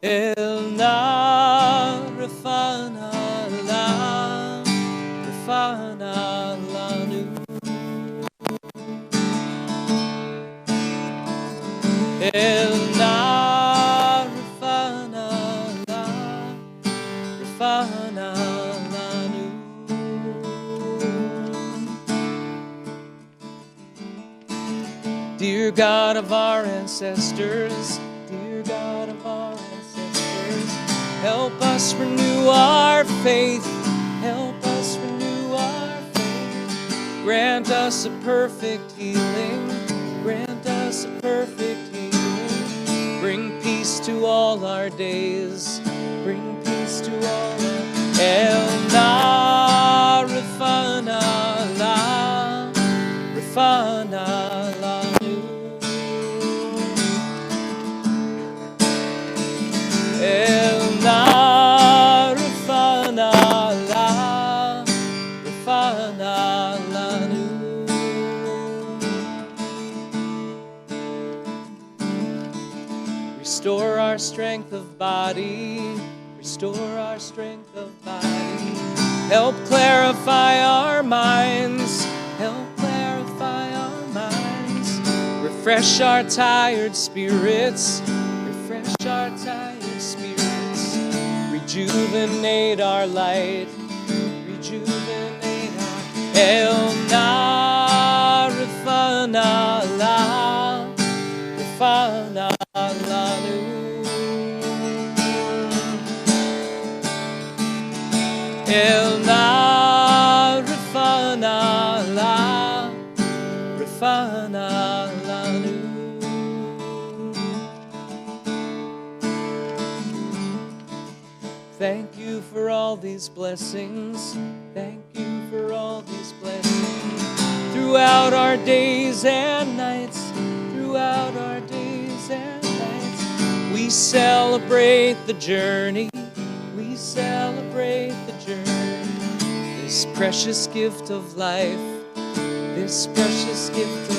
El na refana la, refana lanu. Dear God of our ancestors, dear God of our ancestors, help us renew our faith, help us renew our faith. Grant us a perfect healing, grant us a perfect healing. Bring peace to all our days, bring peace to all our El Na Rafana La Rafana La El Na Rafana La Rafana La Restore our strength of body, restore our strength of body. Help clarify our minds, help clarify our minds. Refresh our tired spirits, refresh our tired spirits. Rejuvenate our light, rejuvenate our El Na Rafana La Rafana La El Na Rafana La Rafana La Thank you for all these blessings, thank you for all these blessings. Throughout our days and nights, throughout our days and nights, we celebrate the journey, we celebrate the journey. This precious gift of life, this precious gift of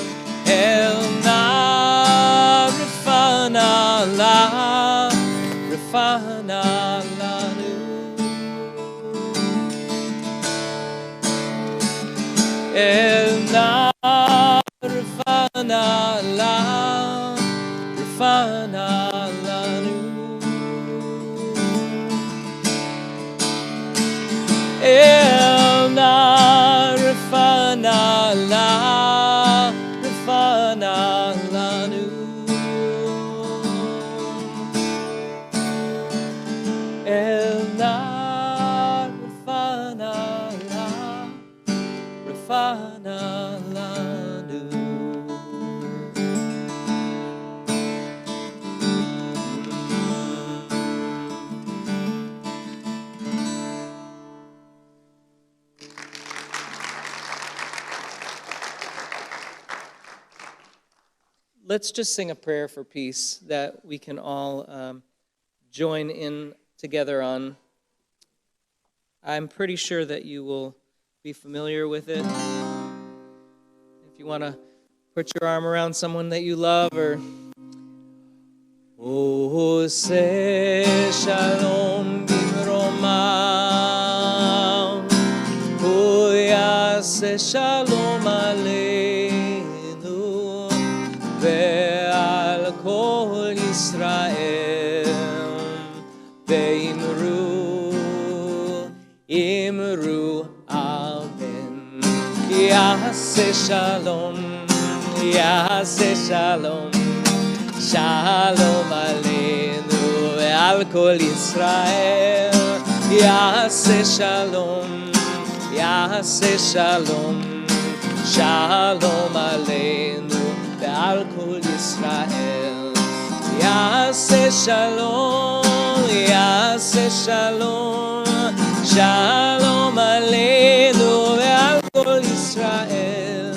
El Na Rafana La Rafana La El Na Rafana La Rafana La El Na Rafana La Rafana La El Na Rafana La Rafana La Let's just sing a prayer for peace that we can all join in together on. I'm pretty sure that you will be familiar with it. If you want to put your arm around someone that you love, or Ose Shalom Bimromam Oyase Shalom Aleinu Ve'al Kol Yisrael Ve'imru Imru Amen Yase Shalom Yase Shalom Shalom Aleinu Ve'al Kol Yisrael Yase Shalom Yase Shalom Shalom Aleinu Ve'al Kol Yisrael Yase Shalom Yase Shalom Shalom Aleinu Ve'al Kol Yisrael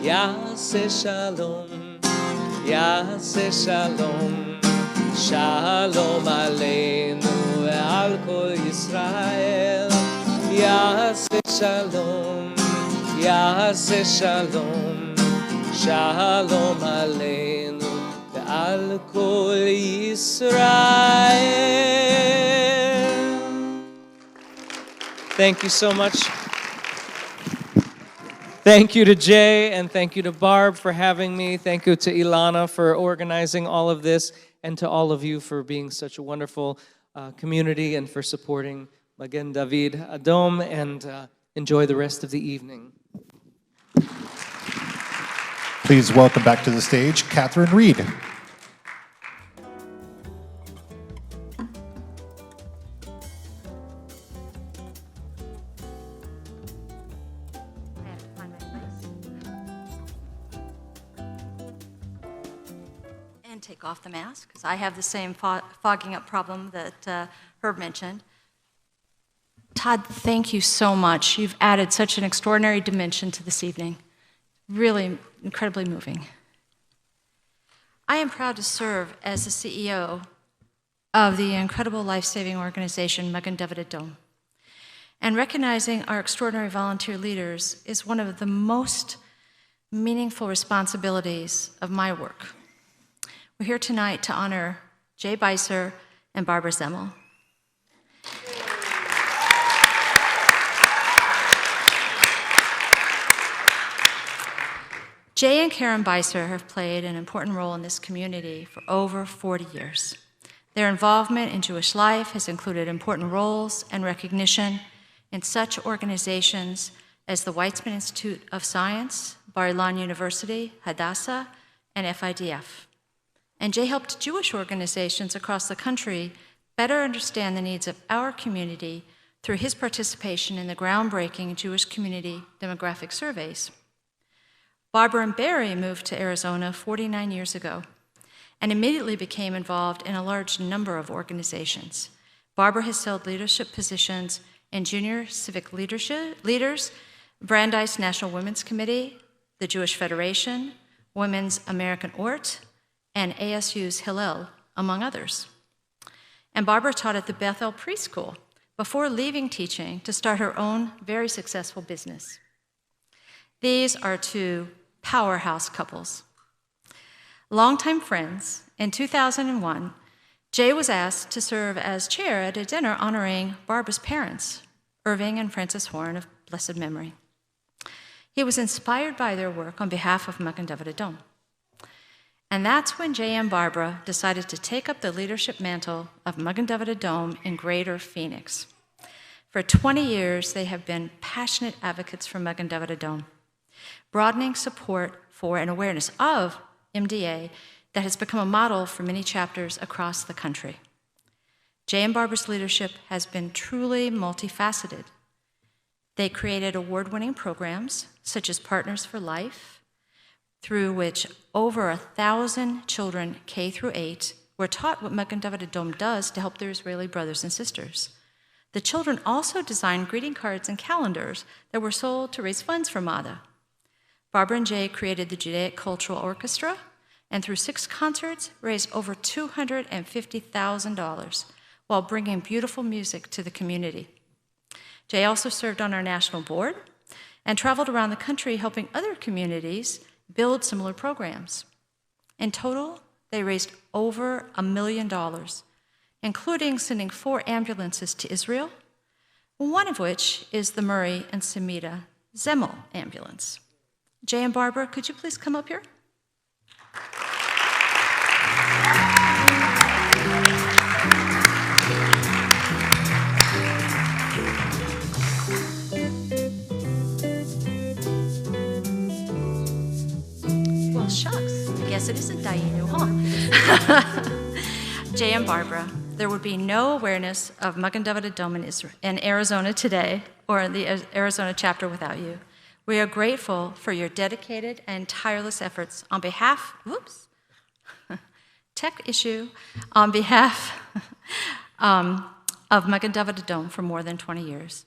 Yase Shalom Yase Shalom Shalom Aleinu Ve'al Kol Yisrael Yase Shalom Yase Shalom Shalom Aleinu Ve'al Kol Yisrael. Thank you so much. Thank you to Jay, and thank you to Barb for having me. Thank you to Ilana for organizing all of this, and to all of you for being such a wonderful community and for supporting Magen David Adom, and enjoy the rest of the evening. Please welcome back to the stage Catherine Reed. And take off the mask, because I have the same fogging up problem that Herb mentioned. Todd, thank you so much. You've added such an extraordinary dimension to this evening. Really incredibly moving. I am proud to serve as the CEO of the incredible life-saving organization Magen David Adom. And recognizing our extraordinary volunteer leaders is one of the most meaningful responsibilities of my work. We're here tonight to honor Jay Beiser and Barbara Zemmel. Jay and Karen Beiser have played an important role in this community for over 40 years. Their involvement in Jewish life has included important roles and recognition in such organizations as the Weizmann Institute of Science, Bar-Ilan University, Hadassah, and FIDF. And Jay helped Jewish organizations across the country better understand the needs of our community through his participation in the groundbreaking Jewish community demographic surveys. Barbara and Barry moved to Arizona 49 years ago and immediately became involved in a large number of organizations. Barbara has held leadership positions in Junior Civic Leaders, Brandeis National Women's Committee, the Jewish Federation, Women's American Ort, and ASU's Hillel, among others. And Barbara taught at the Bethel Preschool before leaving teaching to start her own very successful business. These are two powerhouse couples. Longtime friends, in 2001, Jay was asked to serve as chair at a dinner honoring Barbara's parents, Irving and Frances Horn of blessed memory. He was inspired by their work on behalf of Magen David Adom. And that's when Jay and Barbara decided to take up the leadership mantle of Magen David Adom in Greater Phoenix. For 20 years, they have been passionate advocates for Magen David Adom, broadening support for and awareness of MDA that has become a model for many chapters across the country. Jay and Barbara's leadership has been truly multifaceted. They created award-winning programs, such as Partners for Life, through which over 1,000 children K through 8 were taught what Magen David Adom does to help their Israeli brothers and sisters. The children also designed greeting cards and calendars that were sold to raise funds for MADA. Barbara and Jay created the Judaic Cultural Orchestra, and through 6 concerts, raised over $250,000 while bringing beautiful music to the community. Jay also served on our national board and traveled around the country helping other communities build similar programs. In total, they raised over $1 million, including sending 4 ambulances to Israel, one of which is the Murray and Samita Zemmel ambulance. Jay and Barbara, could you please come up here? Well, shucks, I guess it isn't Dayenu, huh? Jay and Barbara, there would be no awareness of Magen David Adom in Arizona today, or the Arizona chapter without you. We are grateful for your dedicated and tireless efforts on behalf, on behalf of Magen David Adom for more than 20 years.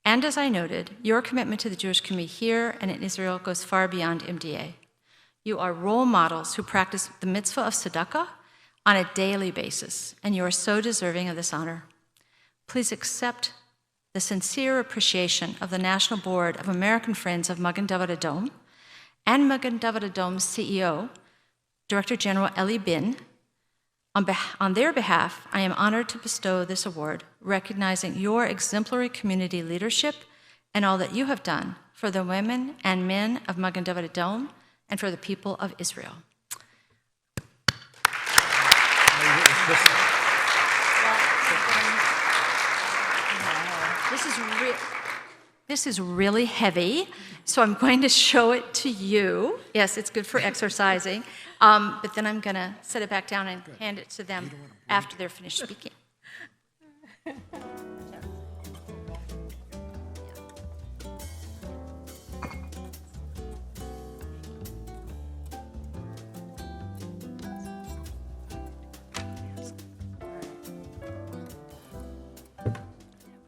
And as I noted, your commitment to the Jewish community here and in Israel goes far beyond MDA. You are role models who practice the mitzvah of tzedakah on a daily basis, and you are so deserving of this honor. Please accept the sincere appreciation of the National Board of American Friends of Magen David Adom and Magen David Adom's CEO, Director General Eli Bin. On their behalf, I am honored to bestow this award, recognizing your exemplary community leadership and all that you have done for the women and men of Magen David Adom and for the people of Israel. This is real. This is really heavy, so I'm going to show it to you. Yes, it's good for exercising, but then I'm going to set it back down and hand it to them after they're finished speaking.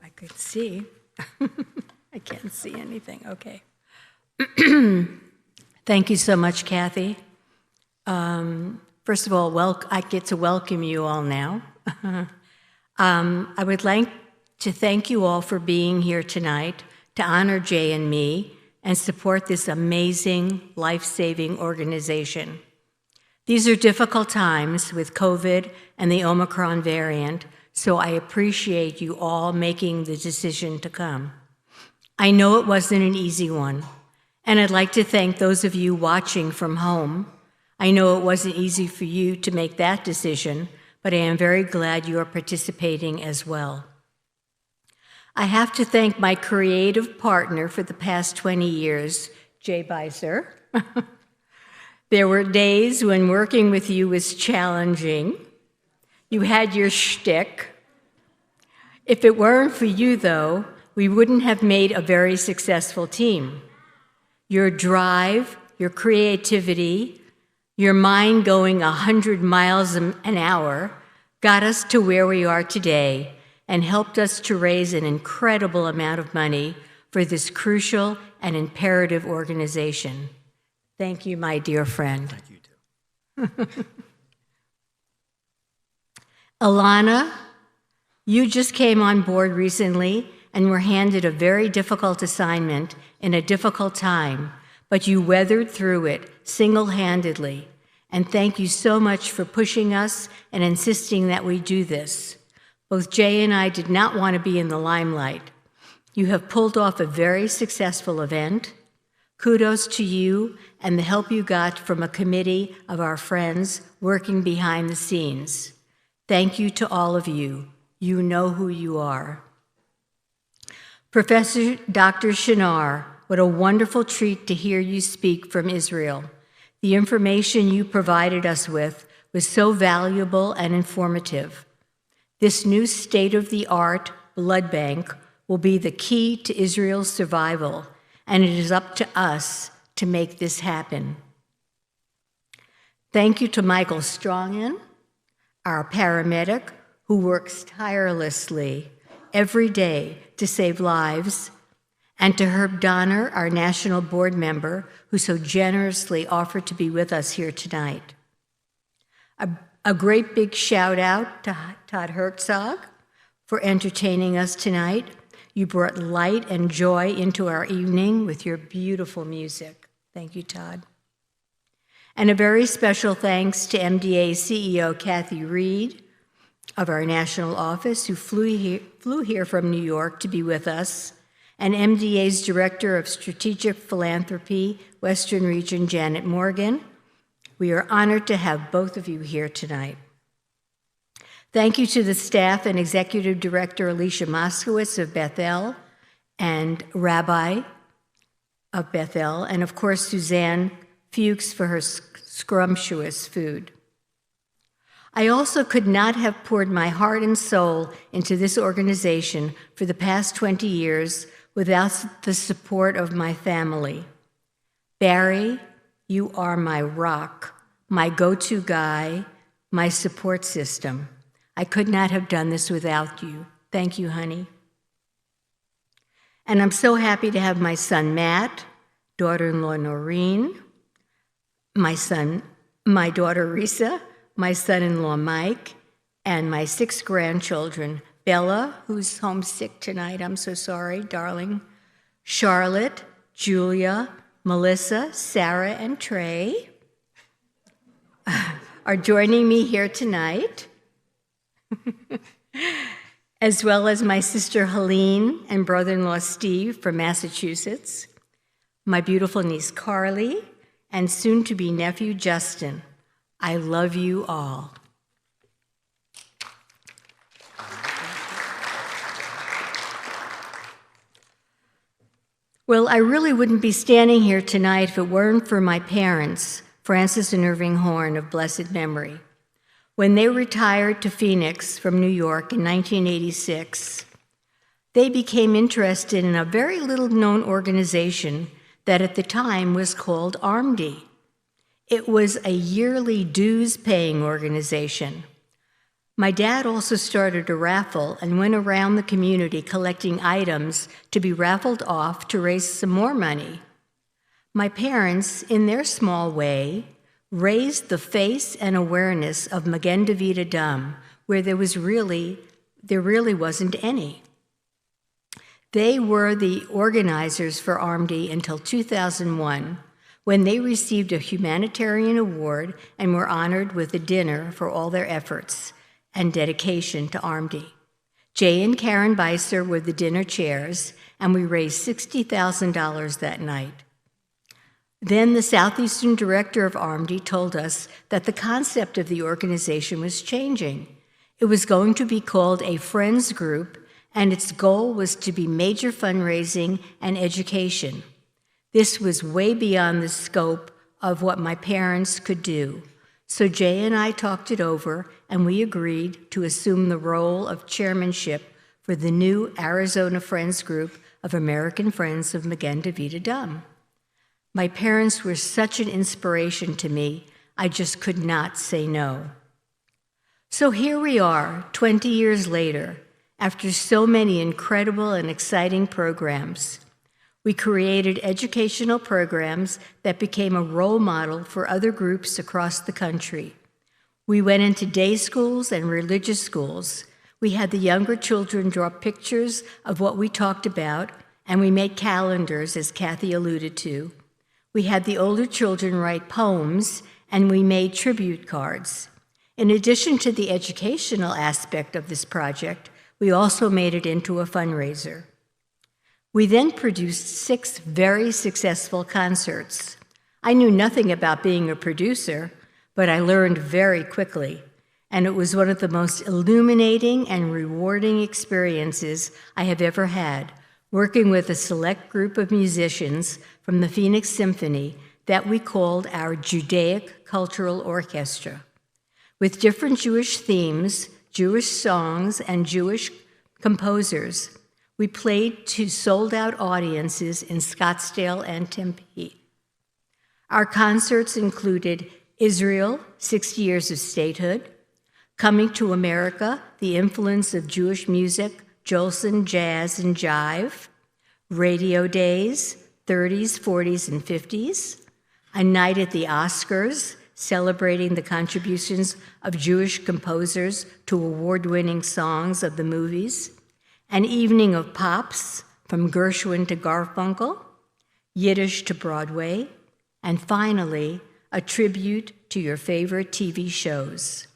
I could see. I can't see anything. Okay. Thank you so much, Kathy. First of all, I get to welcome you all now. I would like to thank you all for being here tonight to honor Jay and me and support this amazing, life-saving organization. These are difficult times with COVID and the Omicron variant, so I appreciate you all making the decision to come. I know it wasn't an easy one, and I'd like to thank those of you watching from home. I know it wasn't easy for you to make that decision, but I am very glad you are participating as well. I have to thank my creative partner for the past 20 years, Jay Beiser. There were days when working with you was challenging. You had your shtick. If it weren't for you, though, we wouldn't have made a very successful team. Your drive, your creativity, your mind going 100 miles an hour got us to where we are today and helped us to raise an incredible amount of money for this crucial and imperative organization. Thank you, my dear friend. Thank you, too. Alana, you just came on board recently and were handed a very difficult assignment in a difficult time, but you weathered through it single-handedly. And thank you so much for pushing us and insisting that we do this. Both Jay and I did not want to be in the limelight. You have pulled off a very successful event. Kudos to you and the help you got from a committee of our friends working behind the scenes. Thank you to all of you. You know who you are. Professor Dr. Shinar, what a wonderful treat to hear you speak from Israel. The information you provided us with was so valuable and informative. This new state-of-the-art blood bank will be the key to Israel's survival, and it is up to us to make this happen. Thank you to Michael Strongen, our paramedic, who works tirelessly every day to save lives, and to Herb Donner, our national board member, who so generously offered to be with us here tonight. A great big shout out to Todd Herzog for entertaining us tonight. You brought light and joy into our evening with your beautiful music. Thank you, Todd. And a very special thanks to MDA CEO Kathy Reed of our national office, who flew here from New York to be with us, and MDA's Director of Strategic Philanthropy, Western Region, Janet Morgan. We are honored to have both of you here tonight. Thank you to the staff and Executive Director Alicia Moskowitz of Bethel and Rabbi of Bethel, and of course Suzanne Fuchs for her scrumptious food. I also could not have poured my heart and soul into this organization for the past 20 years without the support of my family. Barry, you are my rock, my go-to guy, my support system. I could not have done this without you. Thank you, honey. And I'm so happy to have my son, Matt, daughter-in-law, Noreen, my daughter, Risa, my son-in-law, Mike, and my 6 grandchildren, Bella, who's homesick tonight, I'm so sorry, darling, Charlotte, Julia, Melissa, Sarah, and Trey are joining me here tonight, as well as my sister Helene and brother-in-law Steve from Massachusetts, my beautiful niece Carly, and soon-to-be nephew Justin. I love you all. Well, I really wouldn't be standing here tonight if it weren't for my parents, Francis and Irving Horn of blessed memory. When they retired to Phoenix from New York in 1986, they became interested in a very little-known organization that at the time was called ARMD. It was a yearly dues-paying organization. My dad also started a raffle and went around the community collecting items to be raffled off to raise some more money. My parents, in their small way, raised the face and awareness of Magen David Adom, where there really wasn't any. They were the organizers for ARMD until 2001, when they received a humanitarian award and were honored with a dinner for all their efforts and dedication to ARMD. Jay and Karen Beiser were the dinner chairs, and we raised $60,000 that night. Then the Southeastern director of ARMD told us that the concept of the organization was changing. It was going to be called a Friends Group, and its goal was to be major fundraising and education. This was way beyond the scope of what my parents could do. So Jay and I talked it over, and we agreed to assume the role of chairmanship for the new Arizona Friends Group of American Friends of Magen David Adom. My parents were such an inspiration to me, I just could not say no. So here we are, 20 years later, after so many incredible and exciting programs. We created educational programs that became a role model for other groups across the country. We went into day schools and religious schools. We had the younger children draw pictures of what we talked about, and we made calendars, as Kathy alluded to. We had the older children write poems, and we made tribute cards. In addition to the educational aspect of this project, we also made it into a fundraiser. We then produced 6 very successful concerts. I knew nothing about being a producer, but I learned very quickly, and it was one of the most illuminating and rewarding experiences I have ever had, working with a select group of musicians from the Phoenix Symphony that we called our Judaic Cultural Orchestra. With different Jewish themes, Jewish songs, and Jewish composers, we played to sold-out audiences in Scottsdale and Tempe. Our concerts included Israel, 60 Years of Statehood, Coming to America, the influence of Jewish music, Jolson, jazz, and jive, Radio Days, 30s, 40s, and 50s, A Night at the Oscars, celebrating the contributions of Jewish composers to award-winning songs of the movies, An Evening of Pops, from Gershwin to Garfunkel, Yiddish to Broadway, and finally, a tribute to your favorite TV shows.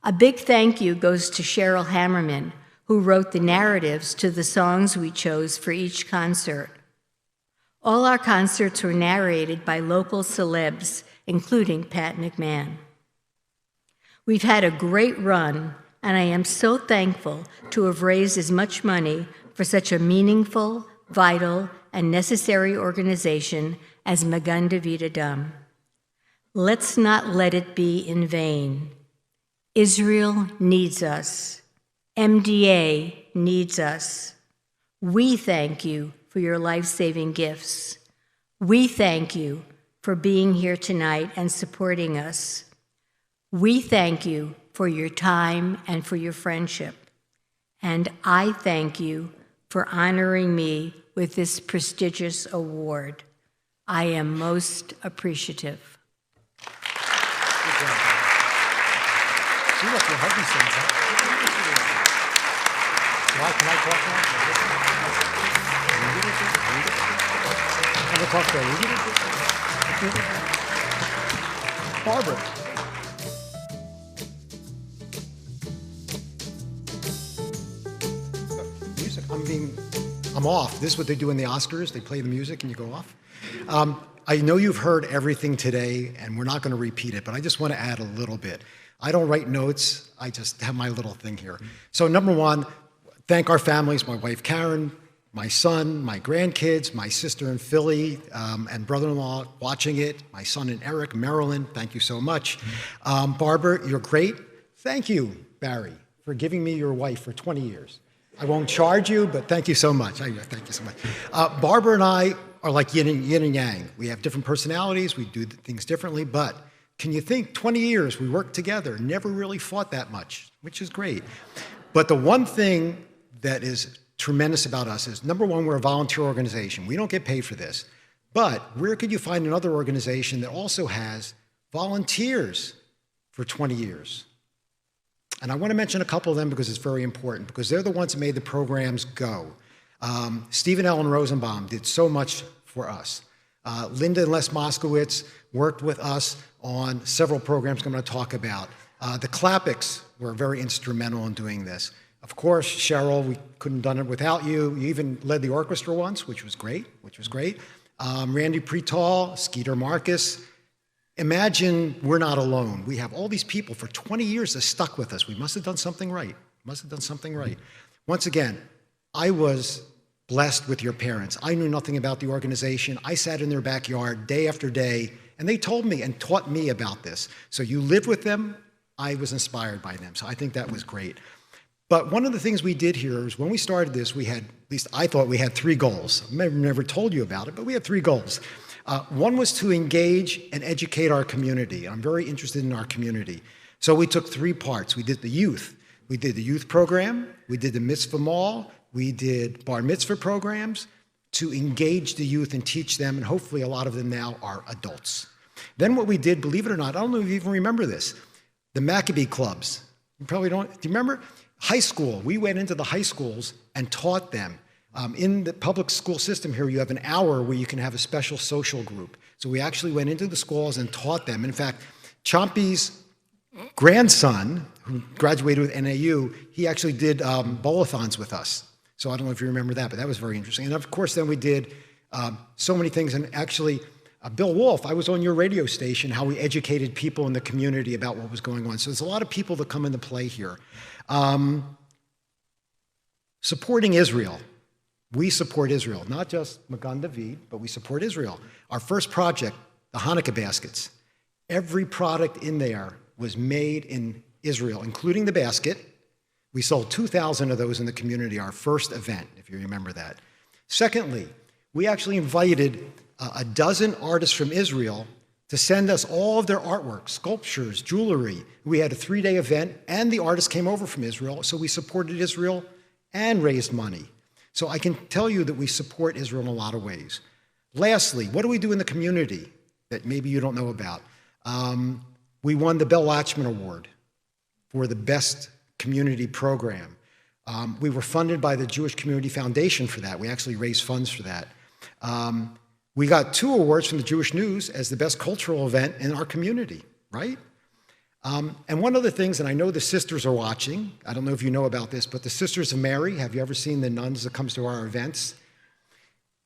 A big thank you goes to Cheryl Hammerman, who wrote the narratives to the songs we chose for each concert. All our concerts were narrated by local celebs, including Pat McMahon. We've had a great run, and I am so thankful to have raised as much money for such a meaningful, vital, and necessary organization as Magen David Adom. Let's not let it be in vain. Israel needs us. MDA needs us. We thank you for your life-saving gifts. We thank you for being here tonight and supporting us. We thank you for your time and for your friendship. And I thank you for honoring me with this prestigious award. I am most appreciative. See what your husband sings, huh? Can I talk now? Can I talk to Barbara. Music. I'm off. This is what they do in the Oscars. They play the music and you go off. I know you've heard everything today, and we're not going to repeat it, but I just want to add a little bit. I don't write notes. I just have my little thing here. So number one, thank our families, my wife Karen, my son, my grandkids, my sister in Philly, and brother-in-law watching it, my son in Eric, Maryland, thank you so much. Barbara, you're great. Thank you, Barry, for giving me your wife for 20 years. I won't charge you, but thank you so much. Thank you so much. Barbara and I are like yin and yang. We have different personalities, we do things differently, but can you think 20 years we worked together, never really fought that much, which is great. But the one thing that is tremendous about us is, number one, we're a volunteer organization. We don't get paid for this. But where could you find another organization that also has volunteers for 20 years? And I want to mention a couple of them because it's very important, because they're the ones that made the programs go. Stephen Ellen Rosenbaum did so much for us. Linda and Les Moskowitz worked with us on several programs I'm going to talk about. The Klappicks were very instrumental in doing this. Of course, Cheryl, we couldn't have done it without you. You even led the orchestra once, which was great, Randy Pretal, Skeeter Marcus. Imagine we're not alone. We have all these people for 20 years that stuck with us. We must have done something right. Once again, I was blessed with your parents. I knew nothing about the organization. I sat in their backyard day after day, and they told me and taught me about this. So you live with them. I was inspired by them. So I think that was great. But one of the things we did here is when we started this, we had, at least I thought we had 3 goals. I never told you about it, but we had 3 goals. One was to engage and educate our community. I'm very interested in our community. So we took 3 parts. We did the youth. We did the youth program. We did the mitzvah mall. We did bar mitzvah programs to engage the youth and teach them, and hopefully a lot of them now are adults. Then what we did, believe it or not, I don't know if you even remember this, the Maccabee clubs. You probably don't. Do you remember? High school. We went into the high schools and taught them. In the public school system here, you have an hour where you can have a special social group. So we actually went into the schools and taught them. In fact, Chompy's grandson, who graduated with NAU, he actually did bowl-a-thons with us. So I don't know if you remember that, but that was very interesting. And of course, then we did so many things. And actually, Bill Wolf, I was on your radio station, how we educated people in the community about what was going on. So there's a lot of people that come into play here. Supporting Israel. We support Israel, not just Magen David, but we support Israel. Our first project, the Hanukkah baskets, every product in there was made in Israel, including the basket. We sold 2,000 of those in the community, our first event, if you remember that. Secondly, we actually invited a dozen artists from Israel to send us all of their artwork, sculptures, jewelry. We had a 3-day event, and the artists came over from Israel, so we supported Israel and raised money. So I can tell you that we support Israel in a lot of ways. Lastly, what do we do in the community that maybe you don't know about? We won the Bell Lachman Award for the best community program. We were funded by the Jewish Community Foundation for that. We actually raised funds for that. We got 2 awards from the Jewish News as the best cultural event in our community, right? And one of the things, and I know the sisters are watching, I don't know if you know about this, but the Sisters of Mary, have you ever seen the nuns that comes to our events?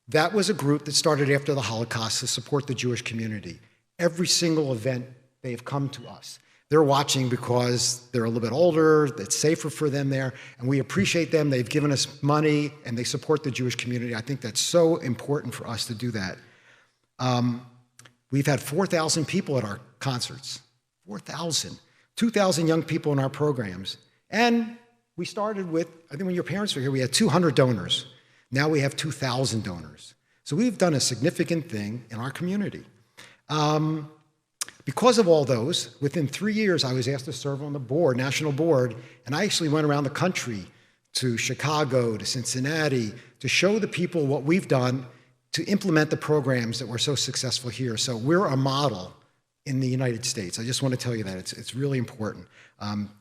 That was a group that started after the Holocaust to support the Jewish community. Every single event, they've come to us. They're watching because they're a little bit older, it's safer for them there, and we appreciate them. They've given us money, and they support the Jewish community. I think that's so important for us to do that. We've had 4,000 people at our concerts. 4,000, 2,000 young people in our programs. And we started with, I think when your parents were here, we had 200 donors. Now we have 2,000 donors. So we've done a significant thing in our community. Because of all those, within 3 years, I was asked to serve on the board, national board, and I actually went around the country to Chicago, to Cincinnati, to show the people what we've done to implement the programs that were so successful here. So we're a model in the United States. I just want to tell you that. It's really important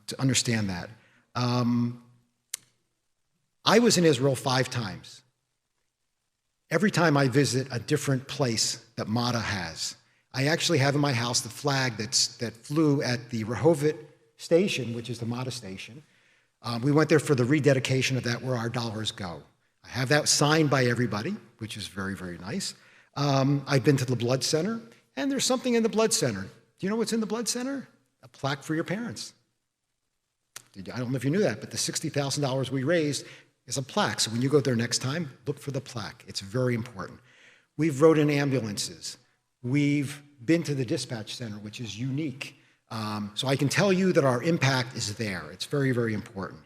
to understand that. I was in Israel 5 times. Every time I visit a different place that MADA has. I actually have in my house the flag that flew at the Rehovot station, which is the MADA station. We went there for the rededication of that, where our dollars go. I have that signed by everybody, which is very, very nice. I've been to the Blood Center. And there's something in the Blood Center. Do you know what's in the Blood Center? A plaque for your parents. I don't know if you knew that, but the $60,000 we raised is a plaque. So when you go there next time, look for the plaque. It's very important. We've rode in ambulances. We've been to the dispatch center, which is unique. So I can tell you that our impact is there. It's very, very important.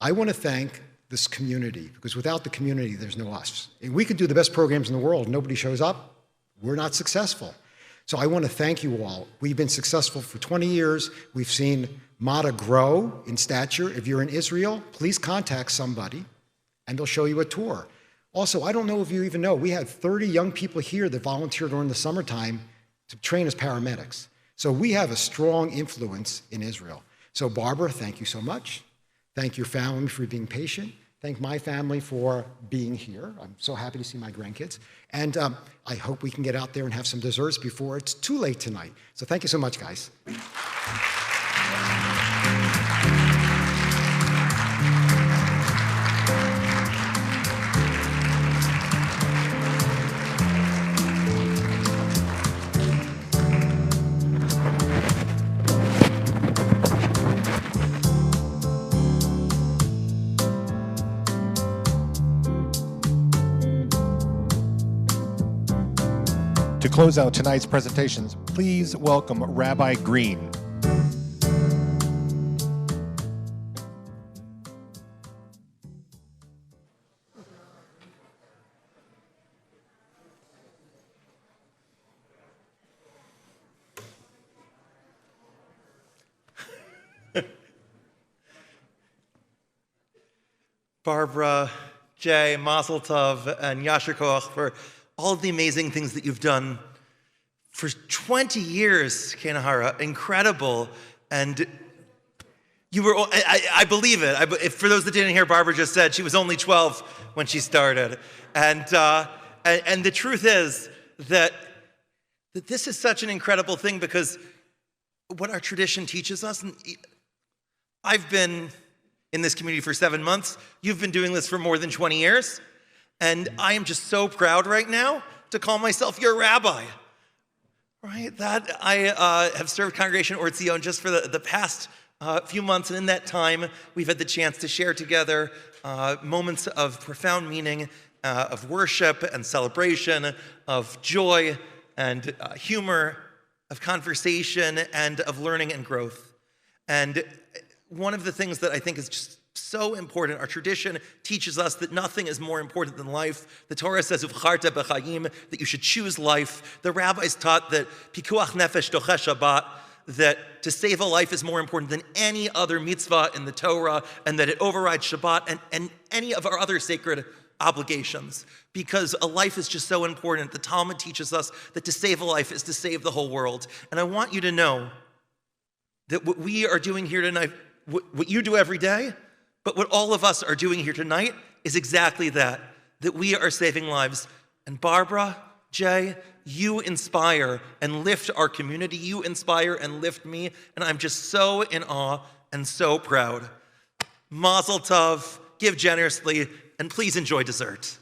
I want to thank this community, because without the community, there's no us. And we could do the best programs in the world. Nobody shows up. We're not successful. So I want to thank you all. We've been successful for 20 years. We've seen MADA grow in stature. If you're in Israel, please contact somebody, and they'll show you a tour. Also, I don't know if you even know, we had 30 young people here that volunteered during the summertime to train as paramedics. So we have a strong influence in Israel. So Barbara, thank you so much. Thank your family for being patient. Thank my family for being here. I'm so happy to see my grandkids. And I hope we can get out there and have some desserts before it's too late tonight. So thank you so much, guys. To close out tonight's presentations, please welcome Rabbi Green. Barbara, Jay, Mazel Tov, and Yasher Koach for all of the amazing things that you've done for 20 years, Kenahara. Incredible. And you were, I believe it. For those that didn't hear, Barbara just said she was only 12 when she started. And the truth is that this is such an incredible thing, because what our tradition teaches us, and I've been in this community for 7 months. You've been doing this for more than 20 years. And I am just so proud right now to call myself your rabbi. Right? That I have served Congregation Or Zion just for the past few months. And in that time, we've had the chance to share together moments of profound meaning, of worship and celebration, of joy and humor, of conversation, and of learning and growth. And one of the things that I think is just so important, our tradition teaches us that nothing is more important than life. The Torah says, "Uvcharta b'chayim," that you should choose life. The rabbis taught that pikuach nefesh doche Shabbat, that to save a life is more important than any other mitzvah in the Torah, and that it overrides Shabbat and any of our other sacred obligations, because a life is just so important. The Talmud teaches us that to save a life is to save the whole world. And I want you to know that what we are doing here tonight, what you do every day, but what all of us are doing here tonight is exactly that we are saving lives. And Barbara, Jay, you inspire and lift our community. You inspire and lift me. And I'm just so in awe and so proud. Mazel tov, give generously, and please enjoy dessert.